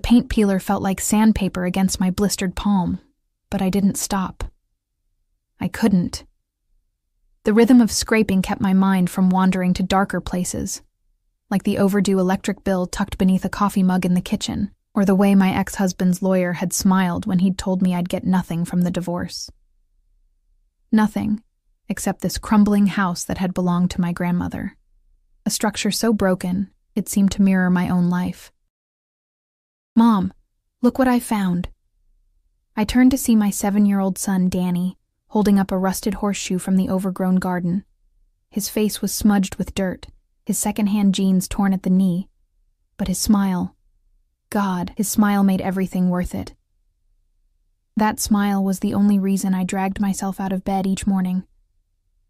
paint peeler felt like sandpaper against my blistered palm, but I didn't stop. I couldn't. The rhythm of scraping kept my mind from wandering to darker places, like the overdue electric bill tucked beneath a coffee mug in the kitchen, or the way my ex-husband's lawyer had smiled when he'd told me I'd get nothing from the divorce. Nothing, except this crumbling house that had belonged to my grandmother. A structure so broken, it seemed to mirror my own life. "Mom, look what I found." I turned to see my 7-year-old son, Danny, holding up a rusted horseshoe from the overgrown garden. His face was smudged with dirt, his second-hand jeans torn at the knee, but his smile, God, his smile made everything worth it. That smile was the only reason I dragged myself out of bed each morning.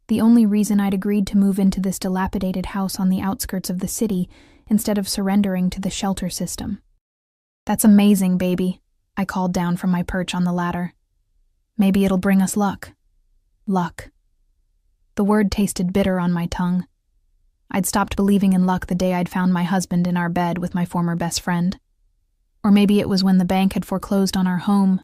The only reason I'd agreed to move into this dilapidated house on the outskirts of the city instead of surrendering to the shelter system. "That's amazing, baby," I called down from my perch on the ladder. "Maybe it'll bring us luck." Luck. The word tasted bitter on my tongue. I'd stopped believing in luck the day I'd found my husband in our bed with my former best friend. Or maybe it was when the bank had foreclosed on our home.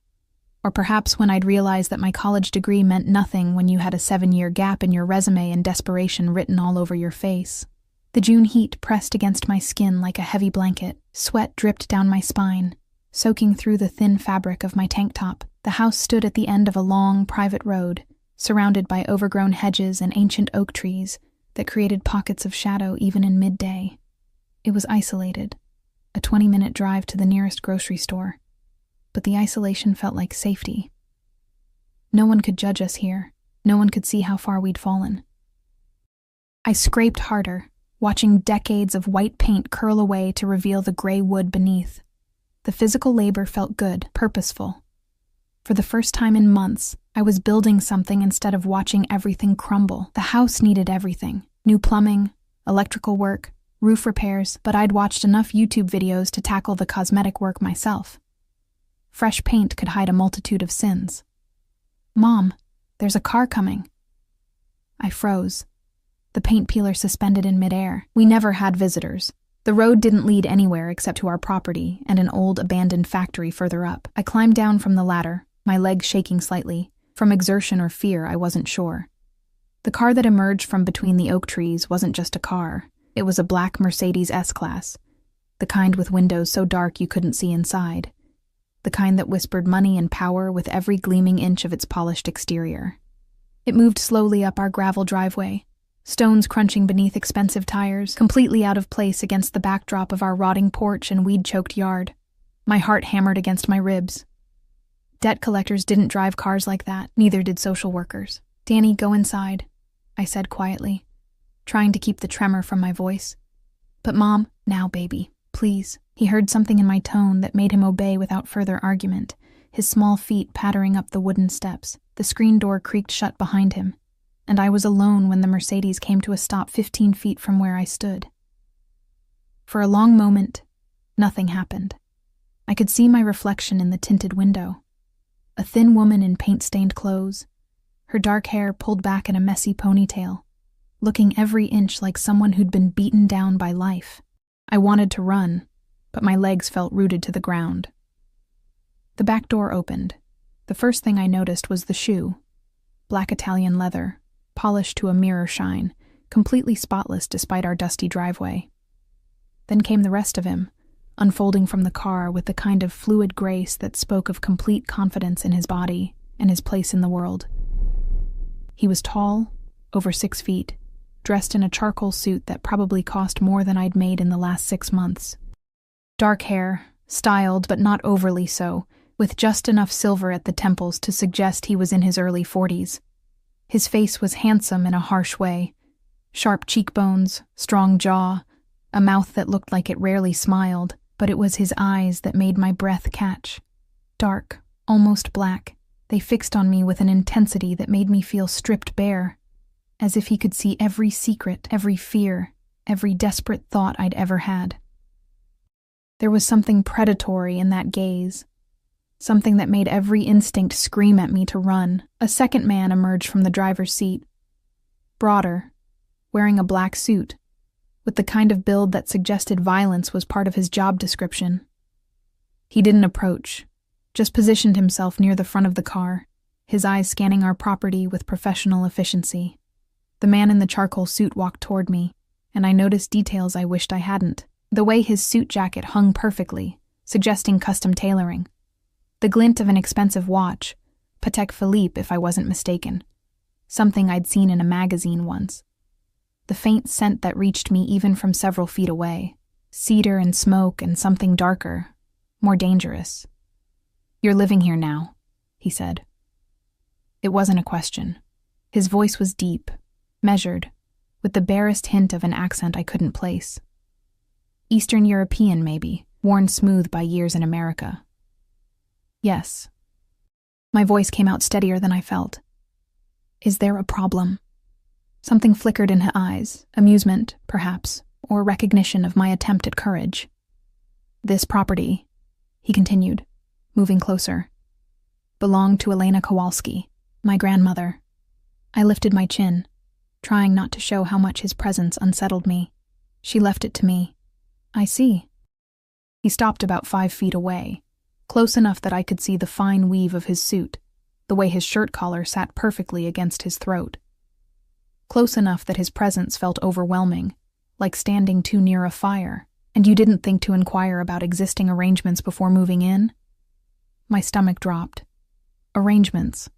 Or perhaps when I'd realized that my college degree meant nothing when you had a 7-year gap in your resume and desperation written all over your face. The June heat pressed against my skin like a heavy blanket. Sweat dripped down my spine, soaking through the thin fabric of my tank top. The house stood at the end of a long, private road, surrounded by overgrown hedges and ancient oak trees that created pockets of shadow even in midday. It was isolated, a 20-minute drive to the nearest grocery store, but the isolation felt like safety. No one could judge us here. No one could see how far we'd fallen. I scraped harder, watching decades of white paint curl away to reveal the gray wood beneath. The physical labor felt good, purposeful. For the first time in months, I was building something instead of watching everything crumble. The house needed everything. New plumbing, electrical work, roof repairs, but I'd watched enough YouTube videos to tackle the cosmetic work myself. Fresh paint could hide a multitude of sins. "Mom, there's a car coming." I froze. The paint peeler suspended in midair. We never had visitors. The road didn't lead anywhere except to our property and an old abandoned factory further up. I climbed down from the ladder, my legs shaking slightly. From exertion or fear, I wasn't sure. The car that emerged from between the oak trees wasn't just a car. It was a black Mercedes S-Class, the kind with windows so dark you couldn't see inside, the kind that whispered money and power with every gleaming inch of its polished exterior. It moved slowly up our gravel driveway, stones crunching beneath expensive tires, completely out of place against the backdrop of our rotting porch and weed-choked yard. My heart hammered against my ribs. Debt collectors didn't drive cars like that, neither did social workers. "Danny, go inside," I said quietly, trying to keep the tremor from my voice. "But Mom, now baby, please." He heard something in my tone that made him obey without further argument, his small feet pattering up the wooden steps. The screen door creaked shut behind him, and I was alone when the Mercedes came to a stop 15 feet from where I stood. For a long moment, nothing happened. I could see my reflection in the tinted window. A thin woman in paint-stained clothes, her dark hair pulled back in a messy ponytail, looking every inch like someone who'd been beaten down by life. I wanted to run, but my legs felt rooted to the ground. The back door opened. The first thing I noticed was the shoe, black Italian leather, polished to a mirror shine, completely spotless despite our dusty driveway. Then came the rest of him, unfolding from the car with the kind of fluid grace that spoke of complete confidence in his body and his place in the world. He was tall, over 6 feet, dressed in a charcoal suit that probably cost more than I'd made in the last 6 months. Dark hair, styled but not overly so, with just enough silver at the temples to suggest he was in his early 40s. His face was handsome in a harsh way. Sharp cheekbones, strong jaw, a mouth that looked like it rarely smiled, but it was his eyes that made my breath catch. Dark, almost black, they fixed on me with an intensity that made me feel stripped bare, as if he could see every secret, every fear, every desperate thought I'd ever had. There was something predatory in that gaze, something that made every instinct scream at me to run. A second man emerged from the driver's seat, broader, wearing a black suit, with the kind of build that suggested violence was part of his job description. He didn't approach, just positioned himself near the front of the car, his eyes scanning our property with professional efficiency. The man in the charcoal suit walked toward me, and I noticed details I wished I hadn't. The way his suit jacket hung perfectly, suggesting custom tailoring. The glint of an expensive watch, Patek Philippe if I wasn't mistaken. Something I'd seen in a magazine once. The faint scent that reached me even from several feet away. Cedar and smoke and something darker, more dangerous. "You're living here now," he said. It wasn't a question. His voice was deep, measured, with the barest hint of an accent I couldn't place. Eastern European, maybe, worn smooth by years in America. "Yes." My voice came out steadier than I felt. "Is there a problem?" Something flickered in his eyes, amusement, perhaps, or recognition of my attempt at courage. "This property," he continued, moving closer, "belonged to Elena Kowalski, my grandmother." I lifted my chin, trying not to show how much his presence unsettled me. "She left it to me." "I see." He stopped about 5 feet away, close enough that I could see the fine weave of his suit, the way his shirt collar sat perfectly against his throat. Close enough that his presence felt overwhelming, like standing too near a fire. "And you didn't think to inquire about existing arrangements before moving in?" My stomach dropped. "Arrangements?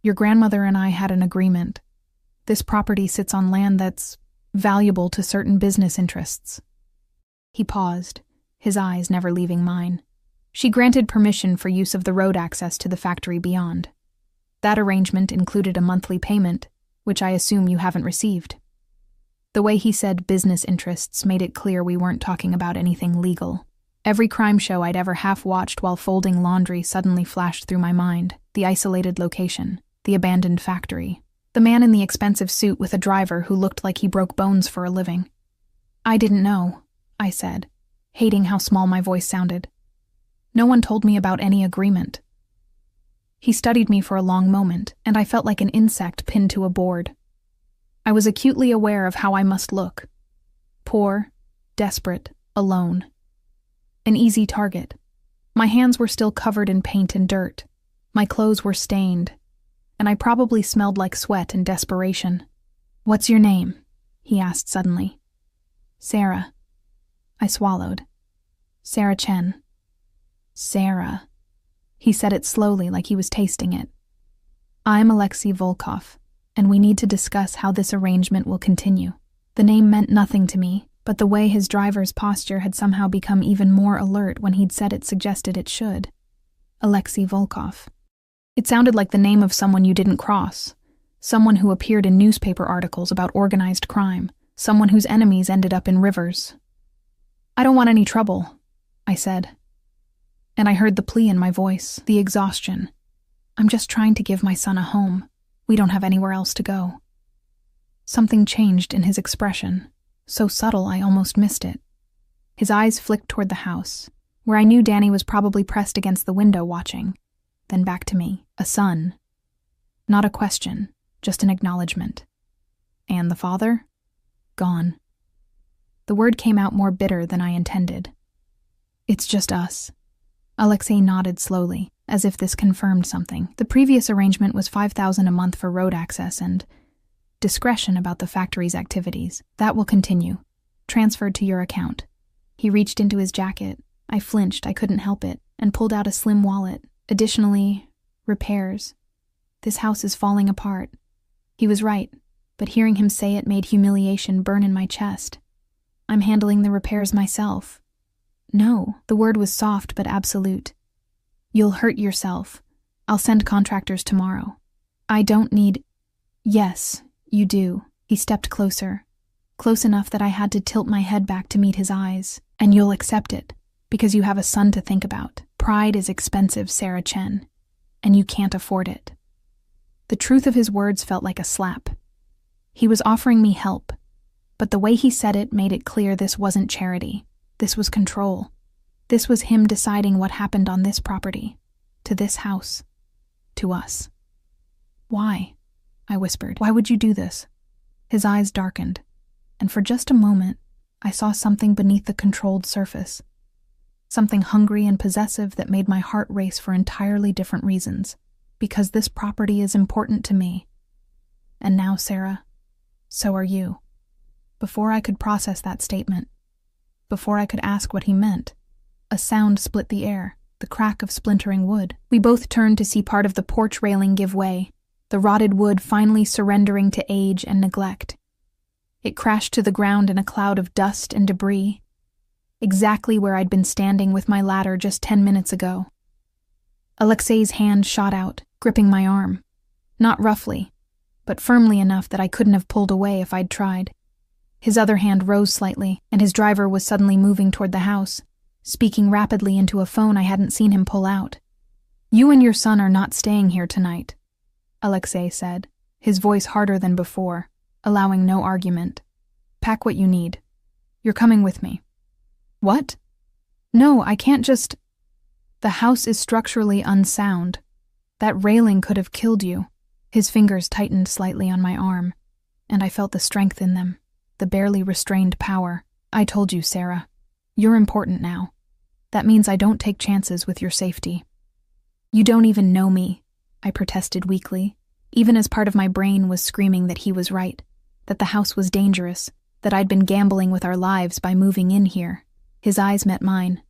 Your grandmother and I had an agreement. This property sits on land that's valuable to certain business interests." He paused, his eyes never leaving mine. "She granted permission for use of the road access to the factory beyond. That arrangement included a monthly payment, which I assume you haven't received." The way he said business interests made it clear we weren't talking about anything legal. Every crime show I'd ever half-watched while folding laundry suddenly flashed through my mind. The isolated location, the abandoned factory, the man in the expensive suit with a driver who looked like he broke bones for a living. "I didn't know," I said, hating how small my voice sounded. "No one told me about any agreement." He studied me for a long moment, and I felt like an insect pinned to a board. I was acutely aware of how I must look. Poor, desperate, alone. An easy target. My hands were still covered in paint and dirt. My clothes were stained, and I probably smelled like sweat and desperation. "What's your name?" he asked suddenly. "Sarah." I swallowed. "Sarah Chen." "Sarah." He said it slowly like he was tasting it. "I'm Alexei Volkov, and we need to discuss how this arrangement will continue." The name meant nothing to me, but the way his driver's posture had somehow become even more alert when he'd said it suggested it should. Alexei Volkov. It sounded like the name of someone you didn't cross, someone who appeared in newspaper articles about organized crime, someone whose enemies ended up in rivers. "I don't want any trouble," I said. And I heard the plea in my voice, the exhaustion. "I'm just trying to give my son a home. We don't have anywhere else to go." Something changed in his expression, so subtle I almost missed it. His eyes flicked toward the house, where I knew Danny was probably pressed against the window watching, then back to me, a son. Not a question, just an acknowledgement. And the father? Gone. The word came out more bitter than I intended. "It's just us." Alexei nodded slowly, as if this confirmed something. "The previous arrangement was $5,000 a month for road access and discretion about the factory's activities. That will continue. Transferred to your account." He reached into his jacket. I flinched, I couldn't help it, and pulled out a slim wallet. "Additionally, repairs. This house is falling apart." He was right, but hearing him say it made humiliation burn in my chest. "I'm handling the repairs myself." "No," the word was soft but absolute. "You'll hurt yourself. I'll send contractors tomorrow." "I don't need—" "Yes, you do." He stepped closer, close enough that I had to tilt my head back to meet his eyes. "And you'll accept it, because you have a son to think about. Pride is expensive, Sarah Chen, and you can't afford it." The truth of his words felt like a slap. He was offering me help, but the way he said it made it clear this wasn't charity. This was control. This was him deciding what happened on this property, to this house, to us. "Why?" I whispered. "Why would you do this?" His eyes darkened, and for just a moment, I saw something beneath the controlled surface. something hungry and possessive that made my heart race for entirely different reasons, because this property is important to me. And now, Sarah, so are you. Before I could process that statement, before I could ask what he meant, a sound split the air, the crack of splintering wood. We both turned to see part of the porch railing give way, the rotted wood finally surrendering to age and neglect. It crashed to the ground in a cloud of dust and debris, exactly where I'd been standing with my ladder just 10 minutes ago. Alexei's hand shot out, gripping my arm. Not roughly, but firmly enough that I couldn't have pulled away if I'd tried. His other hand rose slightly, and his driver was suddenly moving toward the house, speaking rapidly into a phone I hadn't seen him pull out. "You and your son are not staying here tonight," Alexei said, his voice harder than before, allowing no argument. "Pack what you need. You're coming with me." "What?" "No, I can't just—" "The house is structurally unsound. That railing could have killed you." His fingers tightened slightly on my arm, and I felt the strength in them, the barely restrained power. "I told you, Sarah. You're important now. That means I don't take chances with your safety." "You don't even know me," I protested weakly, even as part of my brain was screaming that he was right, that the house was dangerous, that I'd been gambling with our lives by moving in here. His eyes met mine,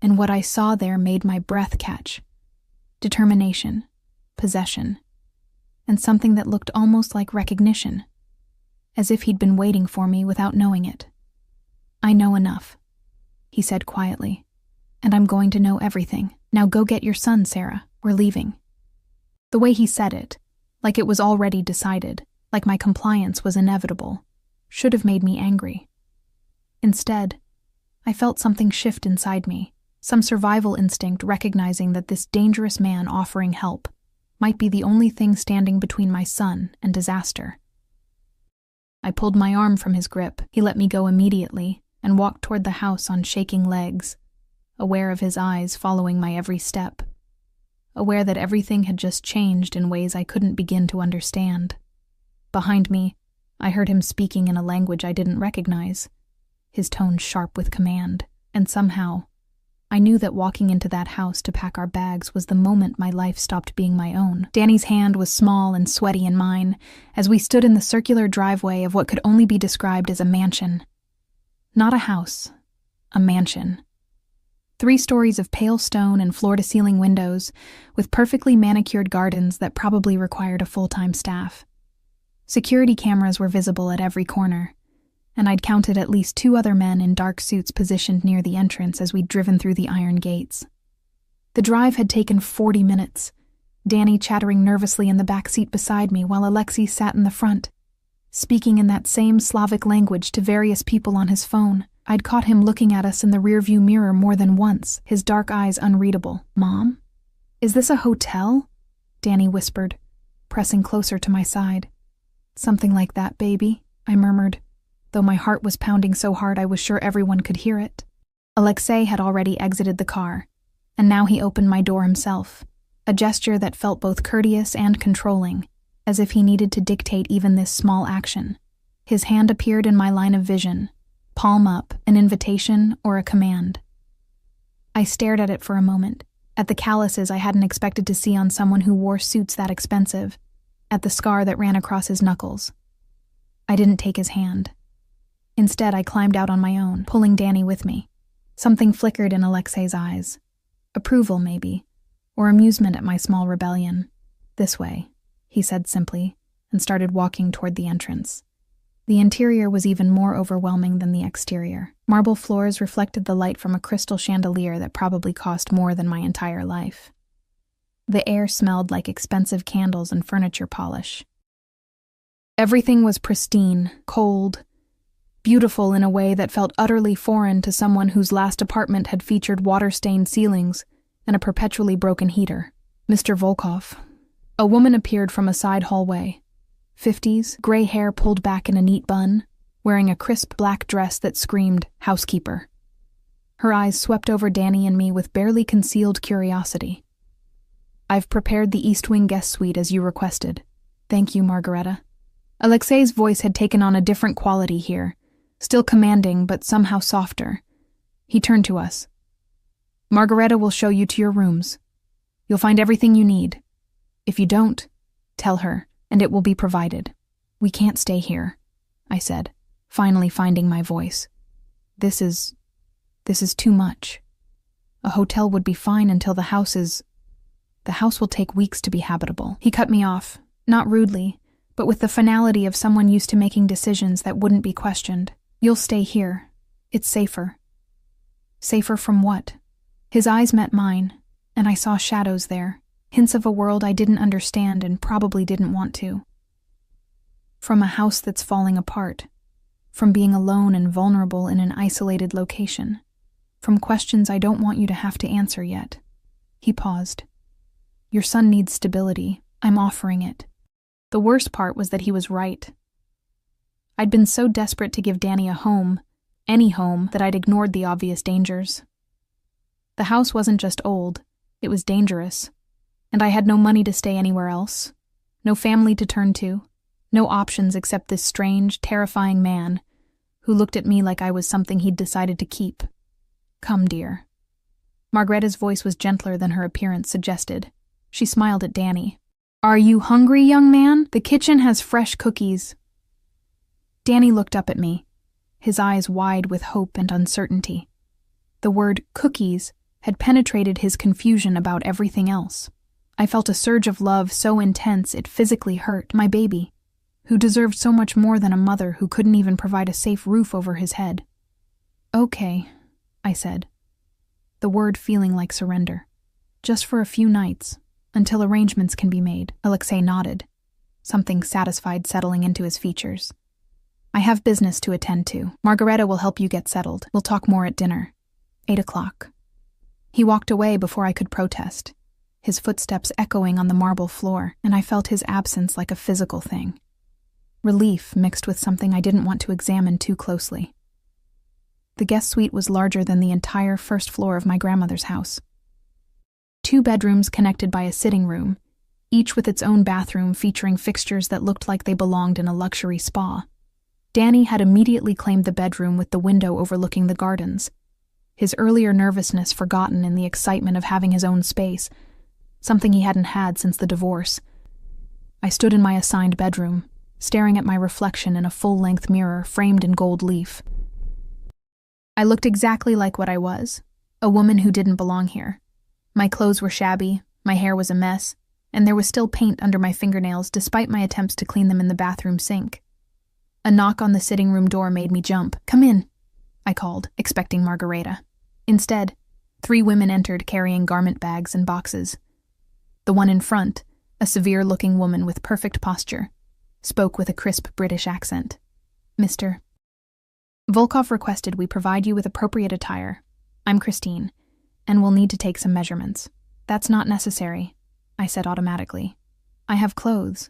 and what I saw there made my breath catch. Determination, possession, and something that looked almost like recognition, as if he'd been waiting for me without knowing it. "I know enough," he said quietly, "and I'm going to know everything. Now go get your son, Sarah. We're leaving." The way he said it, like it was already decided, like my compliance was inevitable, should have made me angry. Instead, I felt something shift inside me, some survival instinct recognizing that this dangerous man offering help might be the only thing standing between my son and disaster. I pulled my arm from his grip. He let me go immediately and walked toward the house on shaking legs, aware of his eyes following my every step, aware that everything had just changed in ways I couldn't begin to understand. Behind me, I heard him speaking in a language I didn't recognize, his tone sharp with command, and somehow, I knew that walking into that house to pack our bags was the moment my life stopped being my own. Danny's hand was small and sweaty in mine as we stood in the circular driveway of what could only be described as a mansion. Not a house, a mansion. 3 stories of pale stone and floor-to-ceiling windows, with perfectly manicured gardens that probably required a full-time staff. Security cameras were visible at every corner, and I'd counted at least 2 other men in dark suits positioned near the entrance as we'd driven through the iron gates. The drive had taken 40 minutes, Danny chattering nervously in the back seat beside me while Alexei sat in the front, speaking in that same Slavic language to various people on his phone. I'd caught him looking at us in the rearview mirror more than once, his dark eyes unreadable. "Mom? Is this a hotel?" Danny whispered, pressing closer to my side. "Something like that, baby," I murmured, though my heart was pounding so hard I was sure everyone could hear it. Alexei had already exited the car, and now he opened my door himself, a gesture that felt both courteous and controlling, as if he needed to dictate even this small action. His hand appeared in my line of vision, palm up, an invitation or a command. I stared at it for a moment, at the calluses I hadn't expected to see on someone who wore suits that expensive, at the scar that ran across his knuckles. I didn't take his hand. Instead, I climbed out on my own, pulling Danny with me. Something flickered in Alexei's eyes. Approval, maybe, or amusement at my small rebellion. "This way," he said simply, and started walking toward the entrance. The interior was even more overwhelming than the exterior. Marble floors reflected the light from a crystal chandelier that probably cost more than my entire life. The air smelled like expensive candles and furniture polish. Everything was pristine, cold, beautiful in a way that felt utterly foreign to someone whose last apartment had featured water-stained ceilings and a perpetually broken heater. "Mr. Volkov." A woman appeared from a side hallway. 50s, gray hair pulled back in a neat bun, wearing a crisp black dress that screamed, "Housekeeper." Her eyes swept over Danny and me with barely concealed curiosity. "I've prepared the East Wing guest suite as you requested. Thank you, Margareta." Alexei's voice had taken on a different quality here, still commanding but somehow softer. He turned to us. Margareta will show you to your rooms. You'll find everything you need. If you don't, tell her, and it will be provided. We can't stay here, I said, finally finding my voice. This is too much. A hotel would be fine until the house will take weeks to be habitable. He cut me off, not rudely, but with the finality of someone used to making decisions that wouldn't be questioned. You'll stay here. It's safer. Safer from what? His eyes met mine, and I saw shadows there, hints of a world I didn't understand and probably didn't want to. From a house that's falling apart, from being alone and vulnerable in an isolated location, from questions I don't want you to have to answer yet. He paused. Your son needs stability. I'm offering it. The worst part was that he was right. I'd been so desperate to give Danny a home, any home, that I'd ignored the obvious dangers. The house wasn't just old, it was dangerous, and I had no money to stay anywhere else, no family to turn to, no options except this strange, terrifying man who looked at me like I was something he'd decided to keep. Come, dear. Margareta's voice was gentler than her appearance suggested. She smiled at Danny. Are you hungry, young man? The kitchen has fresh cookies. Danny looked up at me, his eyes wide with hope and uncertainty. The word cookies had penetrated his confusion about everything else. I felt a surge of love so intense it physically hurt my baby, who deserved so much more than a mother who couldn't even provide a safe roof over his head. Okay, I said, the word feeling like surrender. Just for a few nights, until arrangements can be made. Alexei nodded, something satisfied settling into his features. I have business to attend to. Margareta will help you get settled. We'll talk more at dinner. 8 o'clock. He walked away before I could protest, his footsteps echoing on the marble floor, and I felt his absence like a physical thing. Relief mixed with something I didn't want to examine too closely. The guest suite was larger than the entire first floor of my grandmother's house. 2 bedrooms connected by a sitting room, each with its own bathroom featuring fixtures that looked like they belonged in a luxury spa. Danny had immediately claimed the bedroom with the window overlooking the gardens, his earlier nervousness forgotten in the excitement of having his own space, something he hadn't had since the divorce. I stood in my assigned bedroom, staring at my reflection in a full-length mirror framed in gold leaf. I looked exactly like what I was, a woman who didn't belong here. My clothes were shabby, my hair was a mess, and there was still paint under my fingernails despite my attempts to clean them in the bathroom sink. A knock on the sitting room door made me jump. Come in, I called, expecting Margareta. Instead, 3 women entered carrying garment bags and boxes. The one in front, a severe-looking woman with perfect posture, spoke with a crisp British accent. Mr. Volkov requested we provide you with appropriate attire. I'm Christine, and we'll need to take some measurements. That's not necessary, I said automatically. I have clothes.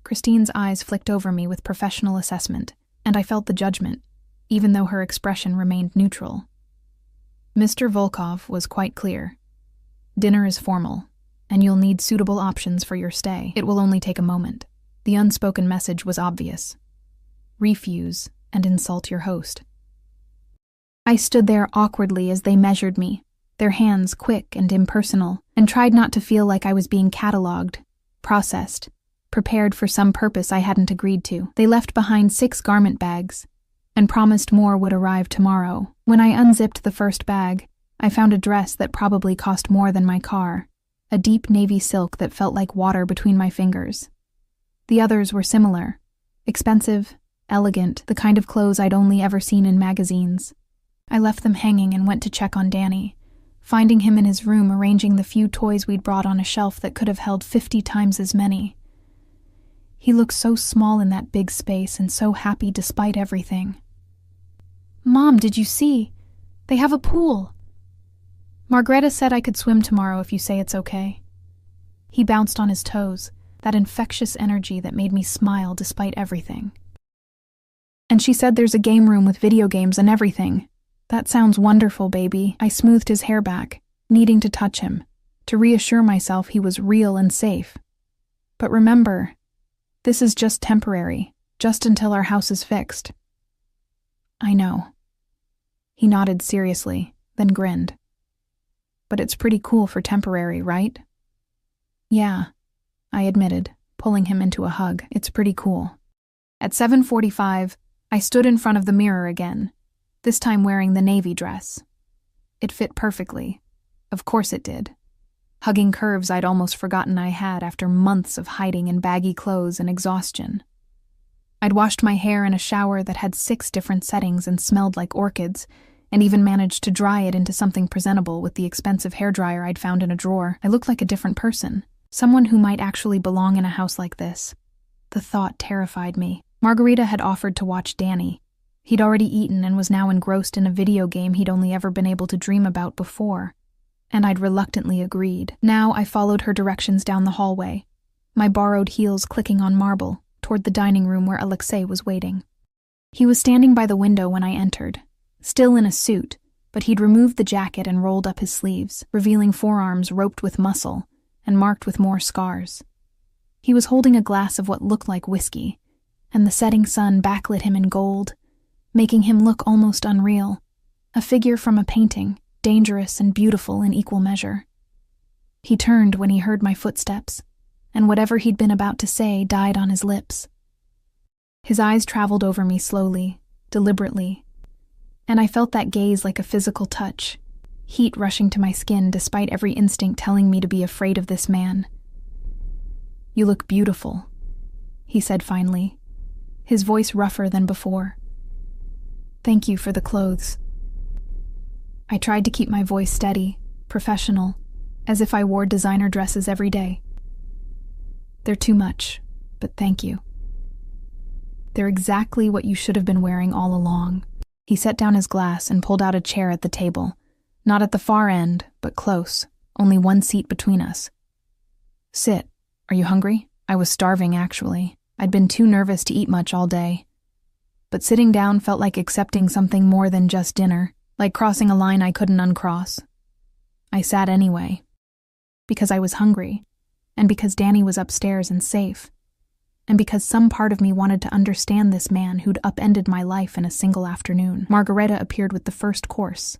Christine's eyes flicked over me with professional assessment, and I felt the judgment, even though her expression remained neutral. Mr. Volkov was quite clear. Dinner is formal, and you'll need suitable options for your stay. It will only take a moment. The unspoken message was obvious. Refuse and insult your host. I stood there awkwardly as they measured me, their hands quick and impersonal, and tried not to feel like I was being catalogued, processed, prepared for some purpose I hadn't agreed to. They left behind 6 garment bags, and promised more would arrive tomorrow. When I unzipped the first bag, I found a dress that probably cost more than my car, a deep navy silk that felt like water between my fingers. The others were similar, expensive, elegant, the kind of clothes I'd only ever seen in magazines. I left them hanging and went to check on Danny, finding him in his room arranging the few toys we'd brought on a shelf that could have held 50 times as many. He looked so small in that big space and so happy despite everything. Mom, did you see? They have a pool. Margareta said I could swim tomorrow if you say it's okay. He bounced on his toes, that infectious energy that made me smile despite everything. And she said there's a game room with video games and everything. That sounds wonderful, baby. I smoothed his hair back, needing to touch him, to reassure myself he was real and safe. But remember, this is just temporary, just until our house is fixed. I know. He nodded seriously, then grinned. but it's pretty cool for temporary, right? Yeah, I admitted, pulling him into a hug. It's pretty cool. At 7:45, I stood in front of the mirror again, this time wearing the navy dress. It fit perfectly. Of course it did. Hugging curves I'd almost forgotten I had after months of hiding in baggy clothes and exhaustion. I'd washed my hair in a shower that had 6 different settings and smelled like orchids, and even managed to dry it into something presentable with the expensive hairdryer I'd found in a drawer. I looked like a different person, someone who might actually belong in a house like this. The thought terrified me. Margarita had offered to watch Danny. He'd already eaten and was now engrossed in a video game he'd only ever been able to dream about before, and I'd reluctantly agreed. Now I followed her directions down the hallway, my borrowed heels clicking on marble, toward the dining room where Alexei was waiting. He was standing by the window when I entered, still in a suit, but he'd removed the jacket and rolled up his sleeves, revealing forearms roped with muscle and marked with more scars. He was holding a glass of what looked like whiskey, and the setting sun backlit him in gold, making him look almost unreal, a figure from a painting, dangerous and beautiful in equal measure. He turned when he heard my footsteps, and whatever he'd been about to say died on his lips. His eyes traveled over me slowly, deliberately, and I felt that gaze like a physical touch, heat rushing to my skin despite every instinct telling me to be afraid of this man. "You look beautiful," he said finally, his voice rougher than before. "Thank you for the clothes." I tried to keep my voice steady, professional, as if I wore designer dresses every day. "They're too much, but thank you." "They're exactly what you should have been wearing all along." He set down his glass and pulled out a chair at the table, not at the far end, but close, only one seat between us. "Sit. Are you hungry?" I was starving, actually. I'd been too nervous to eat much all day. But sitting down felt like accepting something more than just dinner, like crossing a line I couldn't uncross. I sat anyway, because I was hungry, and because Danny was upstairs and safe, and because some part of me wanted to understand this man who'd upended my life in a single afternoon. Margarita appeared with the first course,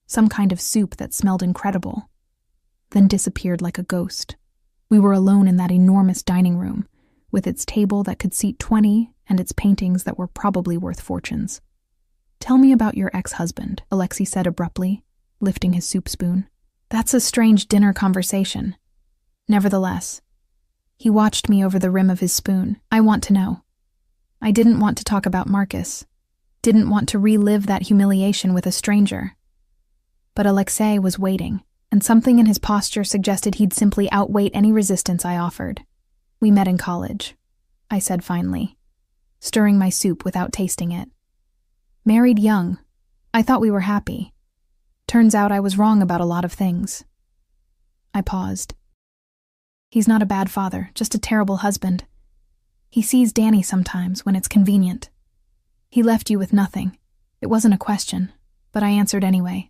some kind of soup that smelled incredible, then disappeared like a ghost. We were alone in that enormous dining room, with its table that could seat 20 and its paintings that were probably worth fortunes. "Tell me about your ex-husband," Alexei said abruptly, lifting his soup spoon. "That's a strange dinner conversation." Nevertheless, he watched me over the rim of his spoon. "I want to know." I didn't want to talk about Marcus, didn't want to relive that humiliation with a stranger. But Alexei was waiting, and something in his posture suggested he'd simply outweight any resistance I offered. "We met in college," I said finally, stirring my soup without tasting it. "Married young. I thought we were happy. Turns out I was wrong about a lot of things." I paused. "He's not a bad father, just a terrible husband. He sees Danny sometimes when it's convenient. He left you with nothing. It wasn't a question, but I answered anyway.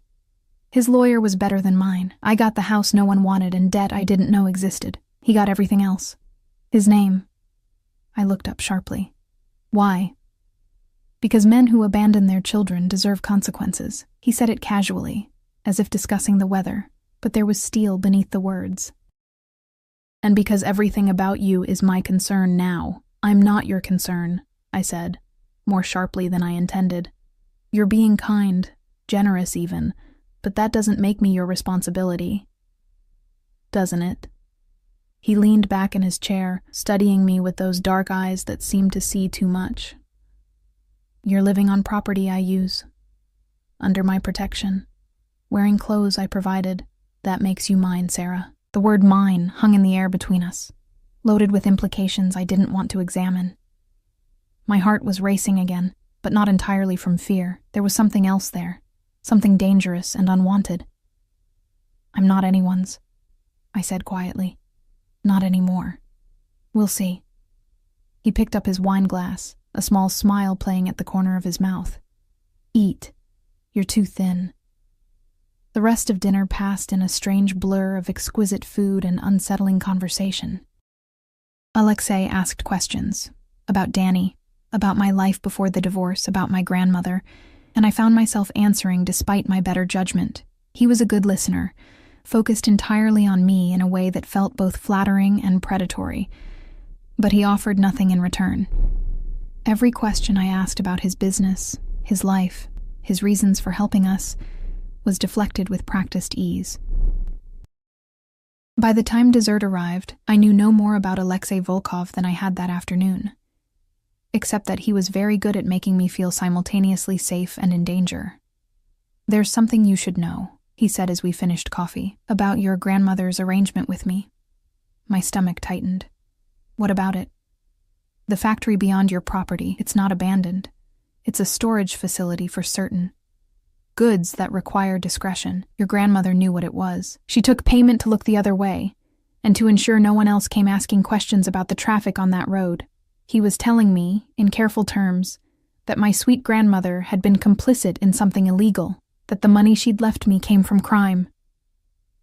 His lawyer was better than mine. I got the house no one wanted and debt I didn't know existed. He got everything else. His name." I looked up sharply. "Why?" "Because men who abandon their children deserve consequences." He said it casually, as if discussing the weather, but there was steel beneath the words. "And because everything about you is my concern now. I'm not your concern," I said, more sharply than I intended. "You're being kind, generous even, but that doesn't make me your responsibility." "Doesn't it?" He leaned back in his chair, studying me with those dark eyes that seemed to see too much. "You're living on property I use, under my protection, wearing clothes I provided. That makes you mine, Sarah." The word mine hung in the air between us, loaded with implications I didn't want to examine. My heart was racing again, but not entirely from fear. There was something else there, something dangerous and unwanted. "I'm not anyone's," I said quietly. "Not anymore. We'll see." He picked up his wine glass, a small smile playing at the corner of his mouth. "Eat. You're too thin." The rest of dinner passed in a strange blur of exquisite food and unsettling conversation. Alexei asked questions about Danny, about my life before the divorce, about my grandmother, and I found myself answering despite my better judgment. He was a good listener, focused entirely on me in a way that felt both flattering and predatory, but he offered nothing in return. Every question I asked about his business, his life, his reasons for helping us, was deflected with practiced ease. By the time dessert arrived, I knew no more about Alexei Volkov than I had that afternoon, except that he was very good at making me feel simultaneously safe and in danger. "There's something you should know," he said as we finished coffee, "about your grandmother's arrangement with me." My stomach tightened. "What about it?" "The factory beyond your property, it's not abandoned. It's a storage facility for certain goods that require discretion. Your grandmother knew what it was. She took payment to look the other way, and to ensure no one else came asking questions about the traffic on that road. He was telling me, in careful terms, that my sweet grandmother had been complicit in something illegal, that the money she'd left me came from crime."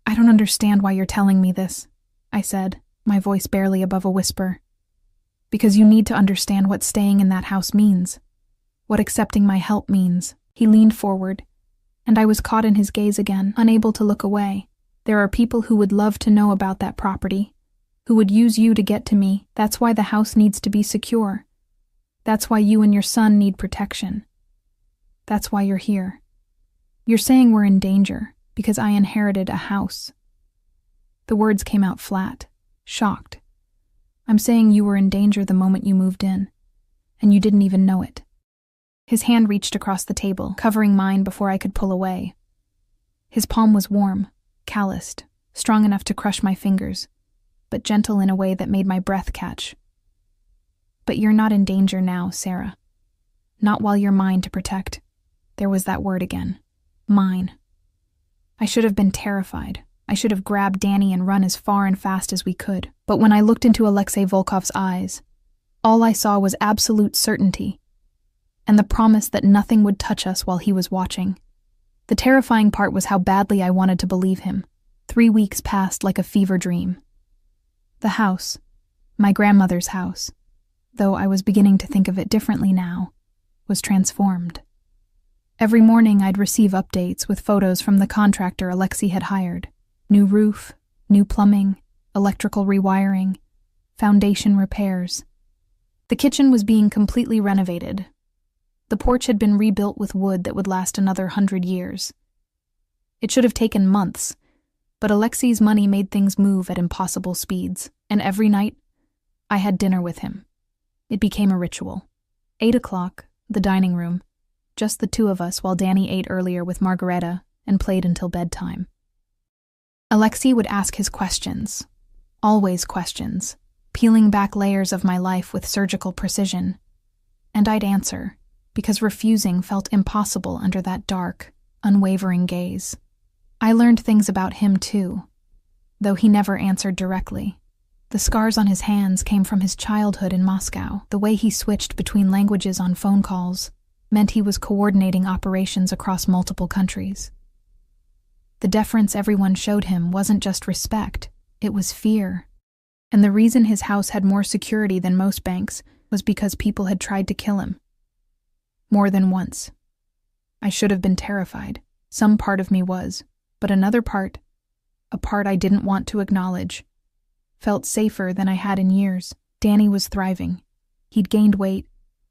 "I don't understand why you're telling me this," I said, my voice barely above a whisper. "Because you need to understand what staying in that house means, what accepting my help means." He leaned forward, and I was caught in his gaze again, unable to look away. "There are people who would love to know about that property, who would use you to get to me. That's why the house needs to be secure. That's why you and your son need protection. That's why you're here. You're saying we're in danger because I inherited a house." The words came out flat, shocked. "I'm saying you were in danger the moment you moved in, and you didn't even know it." His hand reached across the table, covering mine before I could pull away. His palm was warm, calloused, strong enough to crush my fingers, but gentle in a way that made my breath catch. "But you're not in danger now, Sarah. Not while you're mine to protect." There was that word again. Mine. I should have been terrified. I should have grabbed Danny and run as far and fast as we could. But when I looked into Alexei Volkov's eyes, all I saw was absolute certainty, and the promise that nothing would touch us while he was watching. The terrifying part was how badly I wanted to believe him. 3 weeks passed like a fever dream. The house, my grandmother's house, though I was beginning to think of it differently now, was transformed. Every morning I'd receive updates with photos from the contractor Alexei had hired. New roof, new plumbing, electrical rewiring, foundation repairs. The kitchen was being completely renovated. The porch had been rebuilt with wood that would last another 100 years. It should have taken months, but Alexei's money made things move at impossible speeds, and every night, I had dinner with him. It became a ritual. 8 o'clock, the dining room, just the two of us while Danny ate earlier with Margareta and played until bedtime. Alexei would ask his questions, always questions, peeling back layers of my life with surgical precision, and I'd answer, because refusing felt impossible under that dark, unwavering gaze. I learned things about him too, though he never answered directly. The scars on his hands came from his childhood in Moscow. The way he switched between languages on phone calls meant he was coordinating operations across multiple countries. The deference everyone showed him wasn't just respect, it was fear. And the reason his house had more security than most banks was because people had tried to kill him. More than once. I should have been terrified. Some part of me was, but another part, a part I didn't want to acknowledge, felt safer than I had in years. Danny was thriving. He'd gained weight,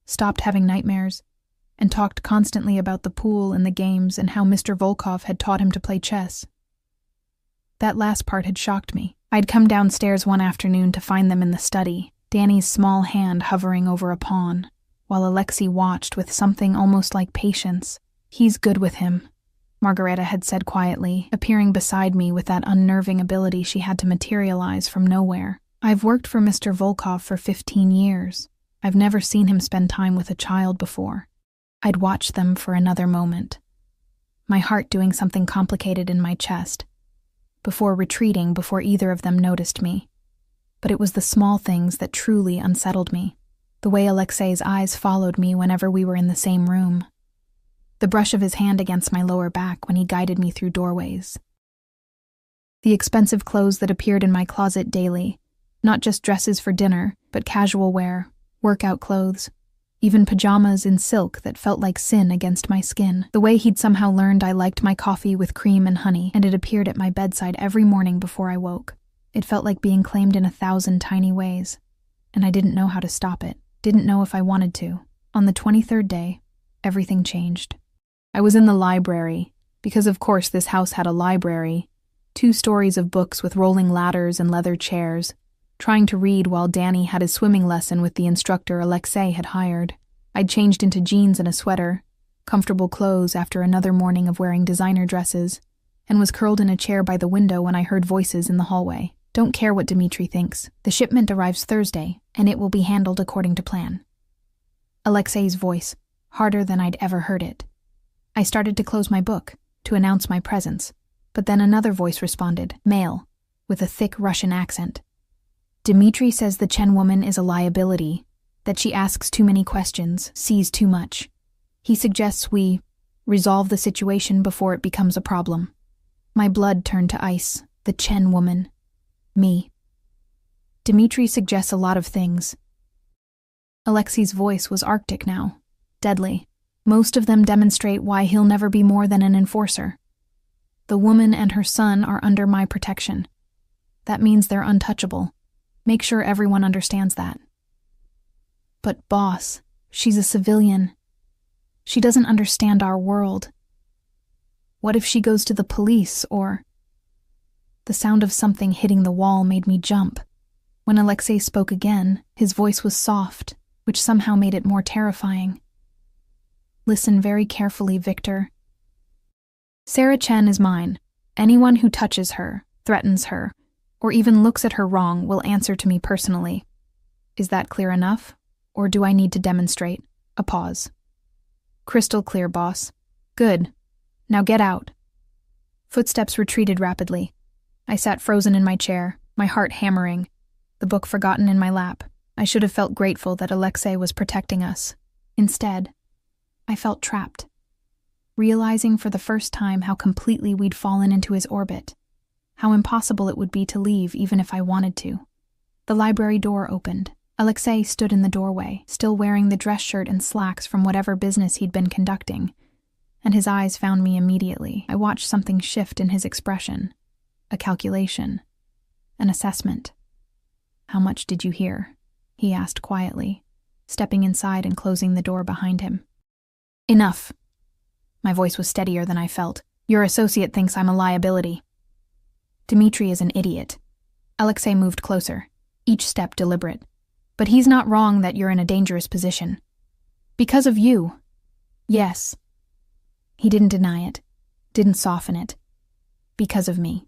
stopped having nightmares, and talked constantly about the pool and the games and how Mr. Volkov had taught him to play chess. That last part had shocked me. I'd come downstairs one afternoon to find them in the study, Danny's small hand hovering over a pawn, while Alexei watched with something almost like patience. "He's good with him," Margareta had said quietly, appearing beside me with that unnerving ability she had to materialize from nowhere. "I've worked for Mr. Volkov for 15 years. I've never seen him spend time with a child before." I'd watched them for another moment, my heart doing something complicated in my chest, before retreating before either of them noticed me. But it was the small things that truly unsettled me. The way Alexei's eyes followed me whenever we were in the same room. The brush of his hand against my lower back when he guided me through doorways. The expensive clothes that appeared in my closet daily, not just dresses for dinner, but casual wear, workout clothes, even pajamas in silk that felt like sin against my skin. The way he'd somehow learned I liked my coffee with cream and honey, and it appeared at my bedside every morning before I woke. It felt like being claimed in 1,000 tiny ways, and I didn't know how to stop it, didn't know if I wanted to. On the 23rd day, everything changed. I was in the library, because of course this house had a library, 2 stories of books with rolling ladders and leather chairs, trying to read while Danny had his swimming lesson with the instructor Alexei had hired. I'd changed into jeans and a sweater, comfortable clothes after another morning of wearing designer dresses, and was curled in a chair by the window when I heard voices in the hallway. Don't care what Dmitri thinks. The shipment arrives Thursday, and it will be handled according to plan. Alexei's voice, harder than I'd ever heard it. I started to close my book, to announce my presence, but then another voice responded, male, with a thick Russian accent. Dmitri says the Chen woman is a liability, that she asks too many questions, sees too much. He suggests we resolve the situation before it becomes a problem. My blood turned to ice. The Chen woman. Me. Dmitri suggests a lot of things. Alexei's voice was arctic now, deadly. Most of them demonstrate why he'll never be more than an enforcer. The woman and her son are under my protection. That means they're untouchable. Make sure everyone understands that. But boss, she's a civilian. She doesn't understand our world. What if she goes to the police or... The sound of something hitting the wall made me jump. When Alexei spoke again, his voice was soft, which somehow made it more terrifying. Listen very carefully, Victor. Sarah Chen is mine. Anyone who touches her, threatens her, or even looks at her wrong will answer to me personally. Is that clear enough? Or do I need to demonstrate? A pause. Crystal clear, boss. Good. Now get out. Footsteps retreated rapidly. I sat frozen in my chair, my heart hammering, the book forgotten in my lap. I should have felt grateful that Alexei was protecting us. Instead, I felt trapped, realizing for the first time how completely we'd fallen into his orbit, how impossible it would be to leave even if I wanted to. The library door opened. Alexei stood in the doorway, still wearing the dress shirt and slacks from whatever business he'd been conducting, and his eyes found me immediately. I watched something shift in his expression. A calculation. An assessment. How much did you hear? He asked quietly, stepping inside and closing the door behind him. Enough. My voice was steadier than I felt. Your associate thinks I'm a liability. Dmitri is an idiot. Alexei moved closer, each step deliberate. But he's not wrong that you're in a dangerous position. Because of you. Yes. He didn't deny it, didn't soften it. Because of me.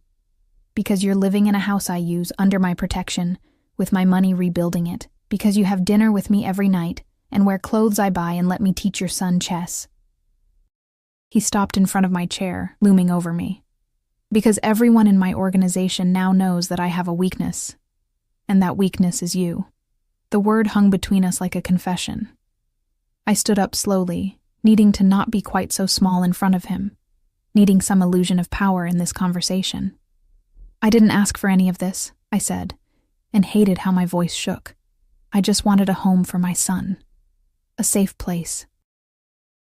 Because you're living in a house I use under my protection, with my money rebuilding it. Because you have dinner with me every night, and wear clothes I buy and let me teach your son chess. He stopped in front of my chair, looming over me. Because everyone in my organization now knows that I have a weakness, and that weakness is you. The word hung between us like a confession. I stood up slowly, needing to not be quite so small in front of him, needing some illusion of power in this conversation. I didn't ask for any of this, I said, and hated how my voice shook. I just wanted a home for my son. A safe place.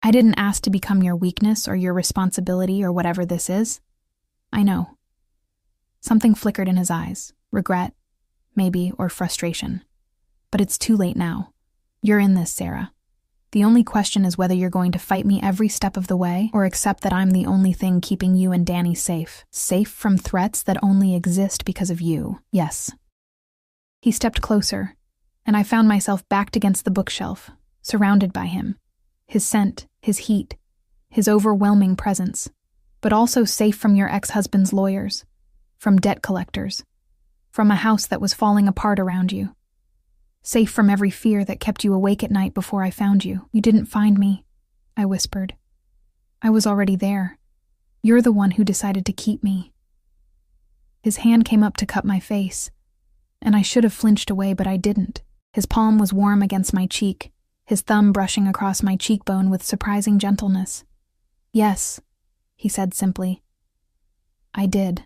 I didn't ask to become your weakness or your responsibility or whatever this is. I know. Something flickered in his eyes, regret, maybe, or frustration. But it's too late now. You're in this, Sarah. The only question is whether you're going to fight me every step of the way or accept that I'm the only thing keeping you and Danny safe. Safe from threats that only exist because of you. Yes. He stepped closer, and I found myself backed against the bookshelf, surrounded by him. His scent, his heat, his overwhelming presence. But also safe from your ex-husband's lawyers, from debt collectors, from a house that was falling apart around you. Safe from every fear that kept you awake at night before I found you. You didn't find me, I whispered. I was already there. You're the one who decided to keep me. His hand came up to cup my face, and I should have flinched away, but I didn't. His palm was warm against my cheek, his thumb brushing across my cheekbone with surprising gentleness. Yes, he said simply. I did.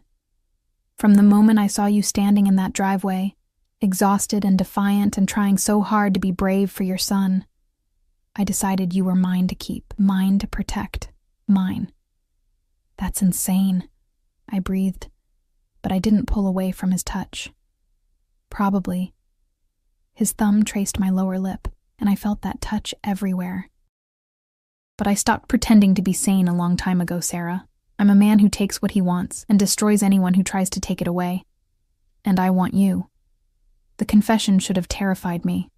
From the moment I saw you standing in that driveway, exhausted and defiant and trying so hard to be brave for your son, I decided you were mine to keep, mine to protect, mine. That's insane, I breathed, but I didn't pull away from his touch. Probably. His thumb traced my lower lip, and I felt that touch everywhere. But I stopped pretending to be sane a long time ago, Sarah. I'm a man who takes what he wants and destroys anyone who tries to take it away. And I want you. The confession should have terrified me.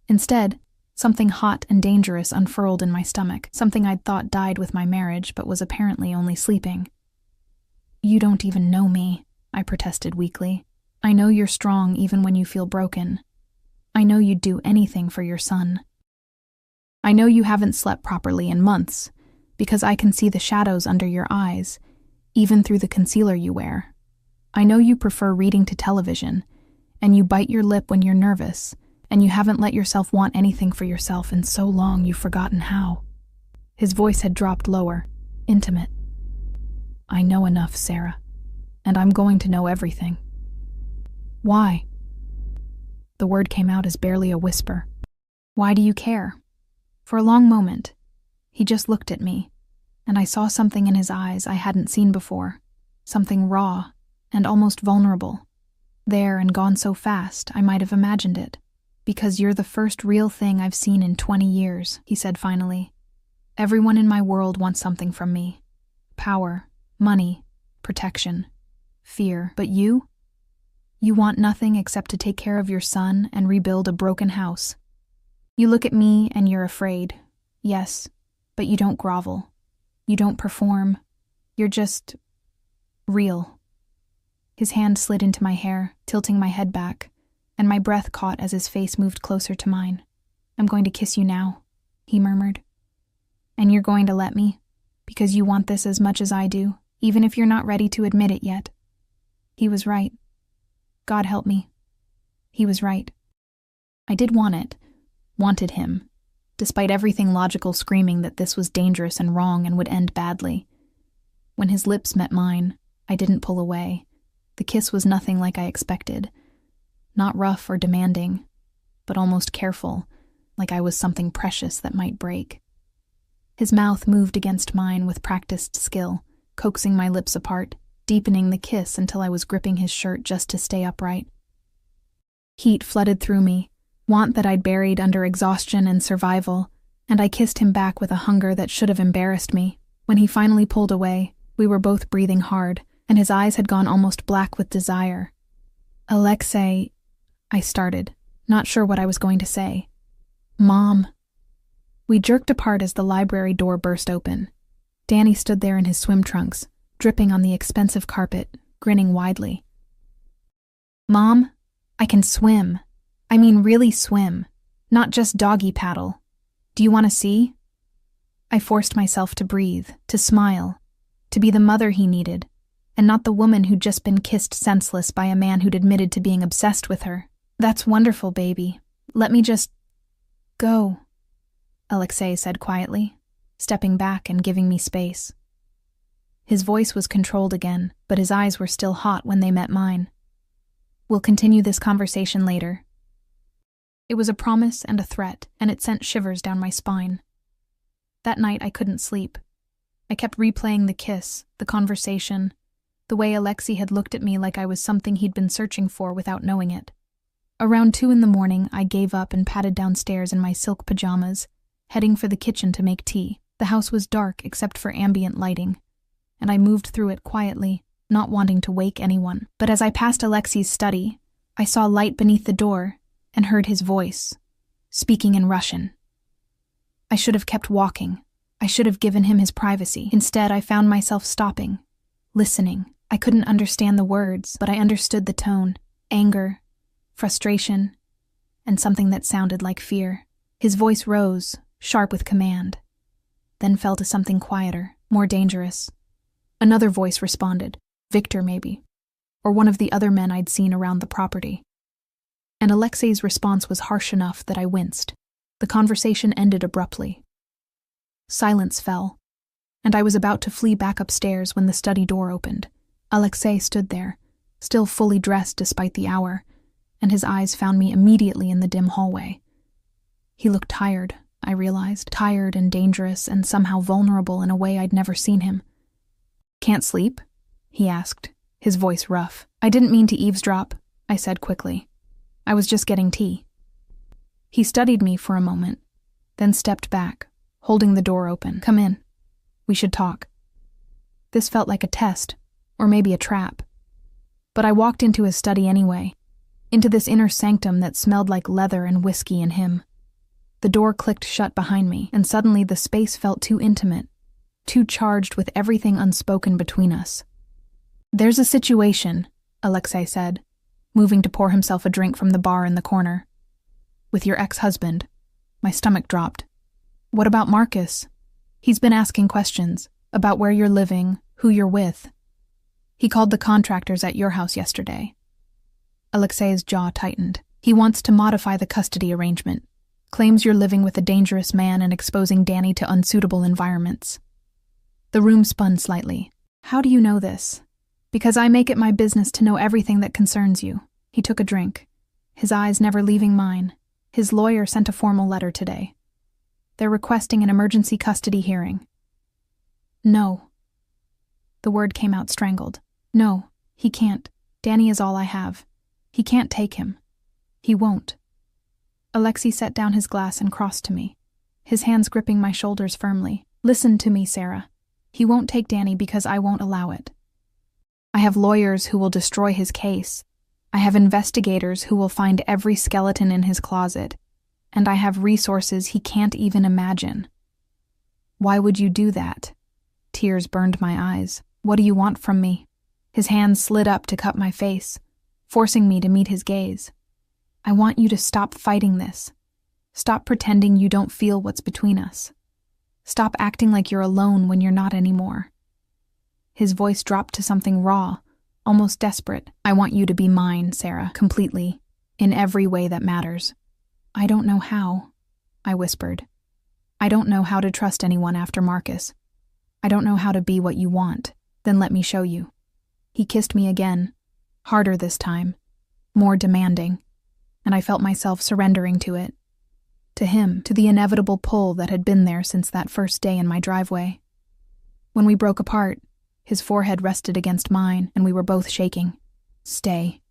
Instead, something hot and dangerous unfurled in my stomach, something I'd thought died with my marriage but was apparently only sleeping. You don't even know me, I protested weakly. I know you're strong even when you feel broken. I know you'd do anything for your son. I know you haven't slept properly in months, because I can see the shadows under your eyes, even through the concealer you wear. I know you prefer reading to television, and you bite your lip when you're nervous, and you haven't let yourself want anything for yourself in so long you've forgotten how. His voice had dropped lower, intimate. I know enough, Sarah, and I'm going to know everything. Why? The word came out as barely a whisper. Why do you care? For a long moment, he just looked at me, and I saw something in his eyes I hadn't seen before, something raw and almost vulnerable. There and gone so fast, I might have imagined it. Because you're the first real thing I've seen in 20 years, he said finally. Everyone in my world wants something from me. Power, money, protection, fear. But you? You want nothing except to take care of your son and rebuild a broken house. You look at me and you're afraid. Yes, but you don't grovel. You don't perform. You're just real. His hand slid into my hair, tilting my head back, and my breath caught as his face moved closer to mine. I'm going to kiss you now, he murmured. And you're going to let me? Because you want this as much as I do, even if you're not ready to admit it yet. He was right. God help me. He was right. I did want it, wanted him, despite everything logical screaming that this was dangerous and wrong and would end badly. When his lips met mine, I didn't pull away. The kiss was nothing like I expected. Not rough or demanding, but almost careful, like I was something precious that might break. His mouth moved against mine with practiced skill, coaxing my lips apart, deepening the kiss until I was gripping his shirt just to stay upright. Heat flooded through me, want that I'd buried under exhaustion and survival, and I kissed him back with a hunger that should have embarrassed me. When he finally pulled away, we were both breathing hard, and his eyes had gone almost black with desire. Alexei, I started, not sure what I was going to say. Mom. We jerked apart as the library door burst open. Danny stood there in his swim trunks, dripping on the expensive carpet, grinning widely. Mom, I can swim. I mean really swim, not just doggy paddle. Do you want to see? I forced myself to breathe, to smile, to be the mother he needed, and not the woman who'd just been kissed senseless by a man who'd admitted to being obsessed with her. That's wonderful, baby. Let me just go, Alexei said quietly, stepping back and giving me space. His voice was controlled again, but his eyes were still hot when they met mine. We'll continue this conversation later. It was a promise and a threat, and it sent shivers down my spine. That night I couldn't sleep. I kept replaying the kiss, the conversation, the way Alexei had looked at me like I was something he'd been searching for without knowing it. Around 2 a.m, I gave up and padded downstairs in my silk pajamas, heading for the kitchen to make tea. The house was dark except for ambient lighting, and I moved through it quietly, not wanting to wake anyone. But as I passed Alexei's study, I saw light beneath the door and heard his voice, speaking in Russian. I should have kept walking. I should have given him his privacy. Instead, I found myself stopping, listening. I couldn't understand the words, but I understood the tone, anger, frustration, and something that sounded like fear. His voice rose, sharp with command, then fell to something quieter, more dangerous. Another voice responded, Victor maybe, or one of the other men I'd seen around the property. And Alexei's response was harsh enough that I winced. The conversation ended abruptly. Silence fell, and I was about to flee back upstairs when the study door opened. Alexei stood there, still fully dressed despite the hour, and his eyes found me immediately in the dim hallway. He looked tired, I realized, tired and dangerous and somehow vulnerable in a way I'd never seen him. "Can't sleep?" he asked, his voice rough. "I didn't mean to eavesdrop," I said quickly. "I was just getting tea." He studied me for a moment, then stepped back, holding the door open. "Come in. We should talk." This felt like a test, or maybe a trap. But I walked into his study anyway, into this inner sanctum that smelled like leather and whiskey and him. The door clicked shut behind me, and suddenly the space felt too intimate, too charged with everything unspoken between us. "There's a situation," Alexei said, moving to pour himself a drink from the bar in the corner. "With your ex-husband." My stomach dropped. "What about Marcus? He's been asking questions about where you're living, who you're with. He called the contractors at your house yesterday." Alexei's jaw tightened. "He wants to modify the custody arrangement. Claims you're living with a dangerous man and exposing Danny to unsuitable environments." The room spun slightly. "How do you know this?" "Because I make it my business to know everything that concerns you." He took a drink, his eyes never leaving mine. "His lawyer sent a formal letter today. They're requesting an emergency custody hearing." "No." The word came out strangled. "No, he can't. Danny is all I have. He can't take him. He won't." Alexei set down his glass and crossed to me, his hands gripping my shoulders firmly. "Listen to me, Sarah. He won't take Danny because I won't allow it. I have lawyers who will destroy his case. I have investigators who will find every skeleton in his closet. And I have resources he can't even imagine." "Why would you do that?" Tears burned my eyes. "What do you want from me?" His hands slid up to cup my face, forcing me to meet his gaze. "I want you to stop fighting this. Stop pretending you don't feel what's between us. Stop acting like you're alone when you're not anymore." His voice dropped to something raw, almost desperate. "I want you to be mine, Sarah, completely, in every way that matters." "I don't know how," I whispered. "I don't know how to trust anyone after Marcus. I don't know how to be what you want. Then let me show you." He kissed me again, harder this time, more demanding, and I felt myself surrendering to it. To him, to the inevitable pull that had been there since that first day in my driveway. When we broke apart, his forehead rested against mine, and we were both shaking. "Stay,"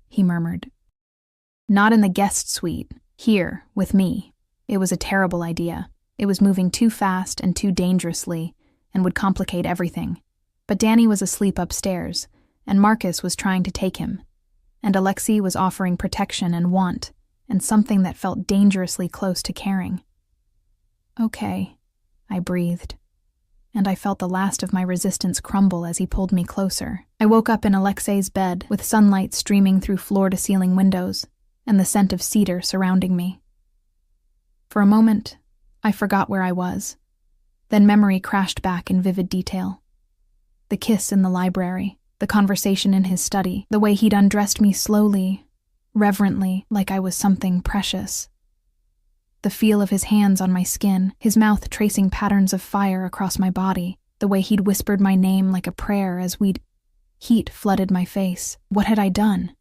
he murmured. "Not in the guest suite. Here, with me." It was a terrible idea. It was moving too fast and too dangerously, and would complicate everything. But Danny was asleep upstairs, and Marcus was trying to take him. And Alexei was offering protection and want, and something that felt dangerously close to caring. "Okay," I breathed. And I felt the last of my resistance crumble as he pulled me closer. I woke up in Alexei's bed, with sunlight streaming through floor-to-ceiling windows, and the scent of cedar surrounding me. For a moment, I forgot where I was. Then memory crashed back in vivid detail. The kiss in the library, the conversation in his study, the way he'd undressed me slowly, reverently, like I was something precious. The feel of his hands on my skin, his mouth tracing patterns of fire across my body, the way he'd whispered my name like a prayer as Heat flooded my face. What had I done?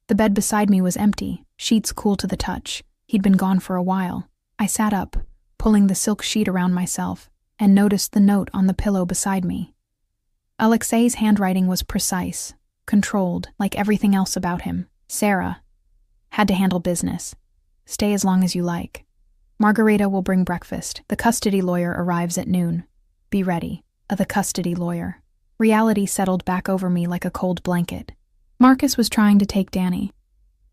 The bed beside me was empty, sheets cool to the touch. He'd been gone for a while. I sat up, pulling the silk sheet around myself, and noticed the note on the pillow beside me. Alexei's handwriting was precise, controlled, like everything else about him. "Sarah, had to handle business. Stay as long as you like. Margarita will bring breakfast. The custody lawyer arrives at noon. Be ready." The custody lawyer. Reality settled back over me like a cold blanket. Marcus was trying to take Danny,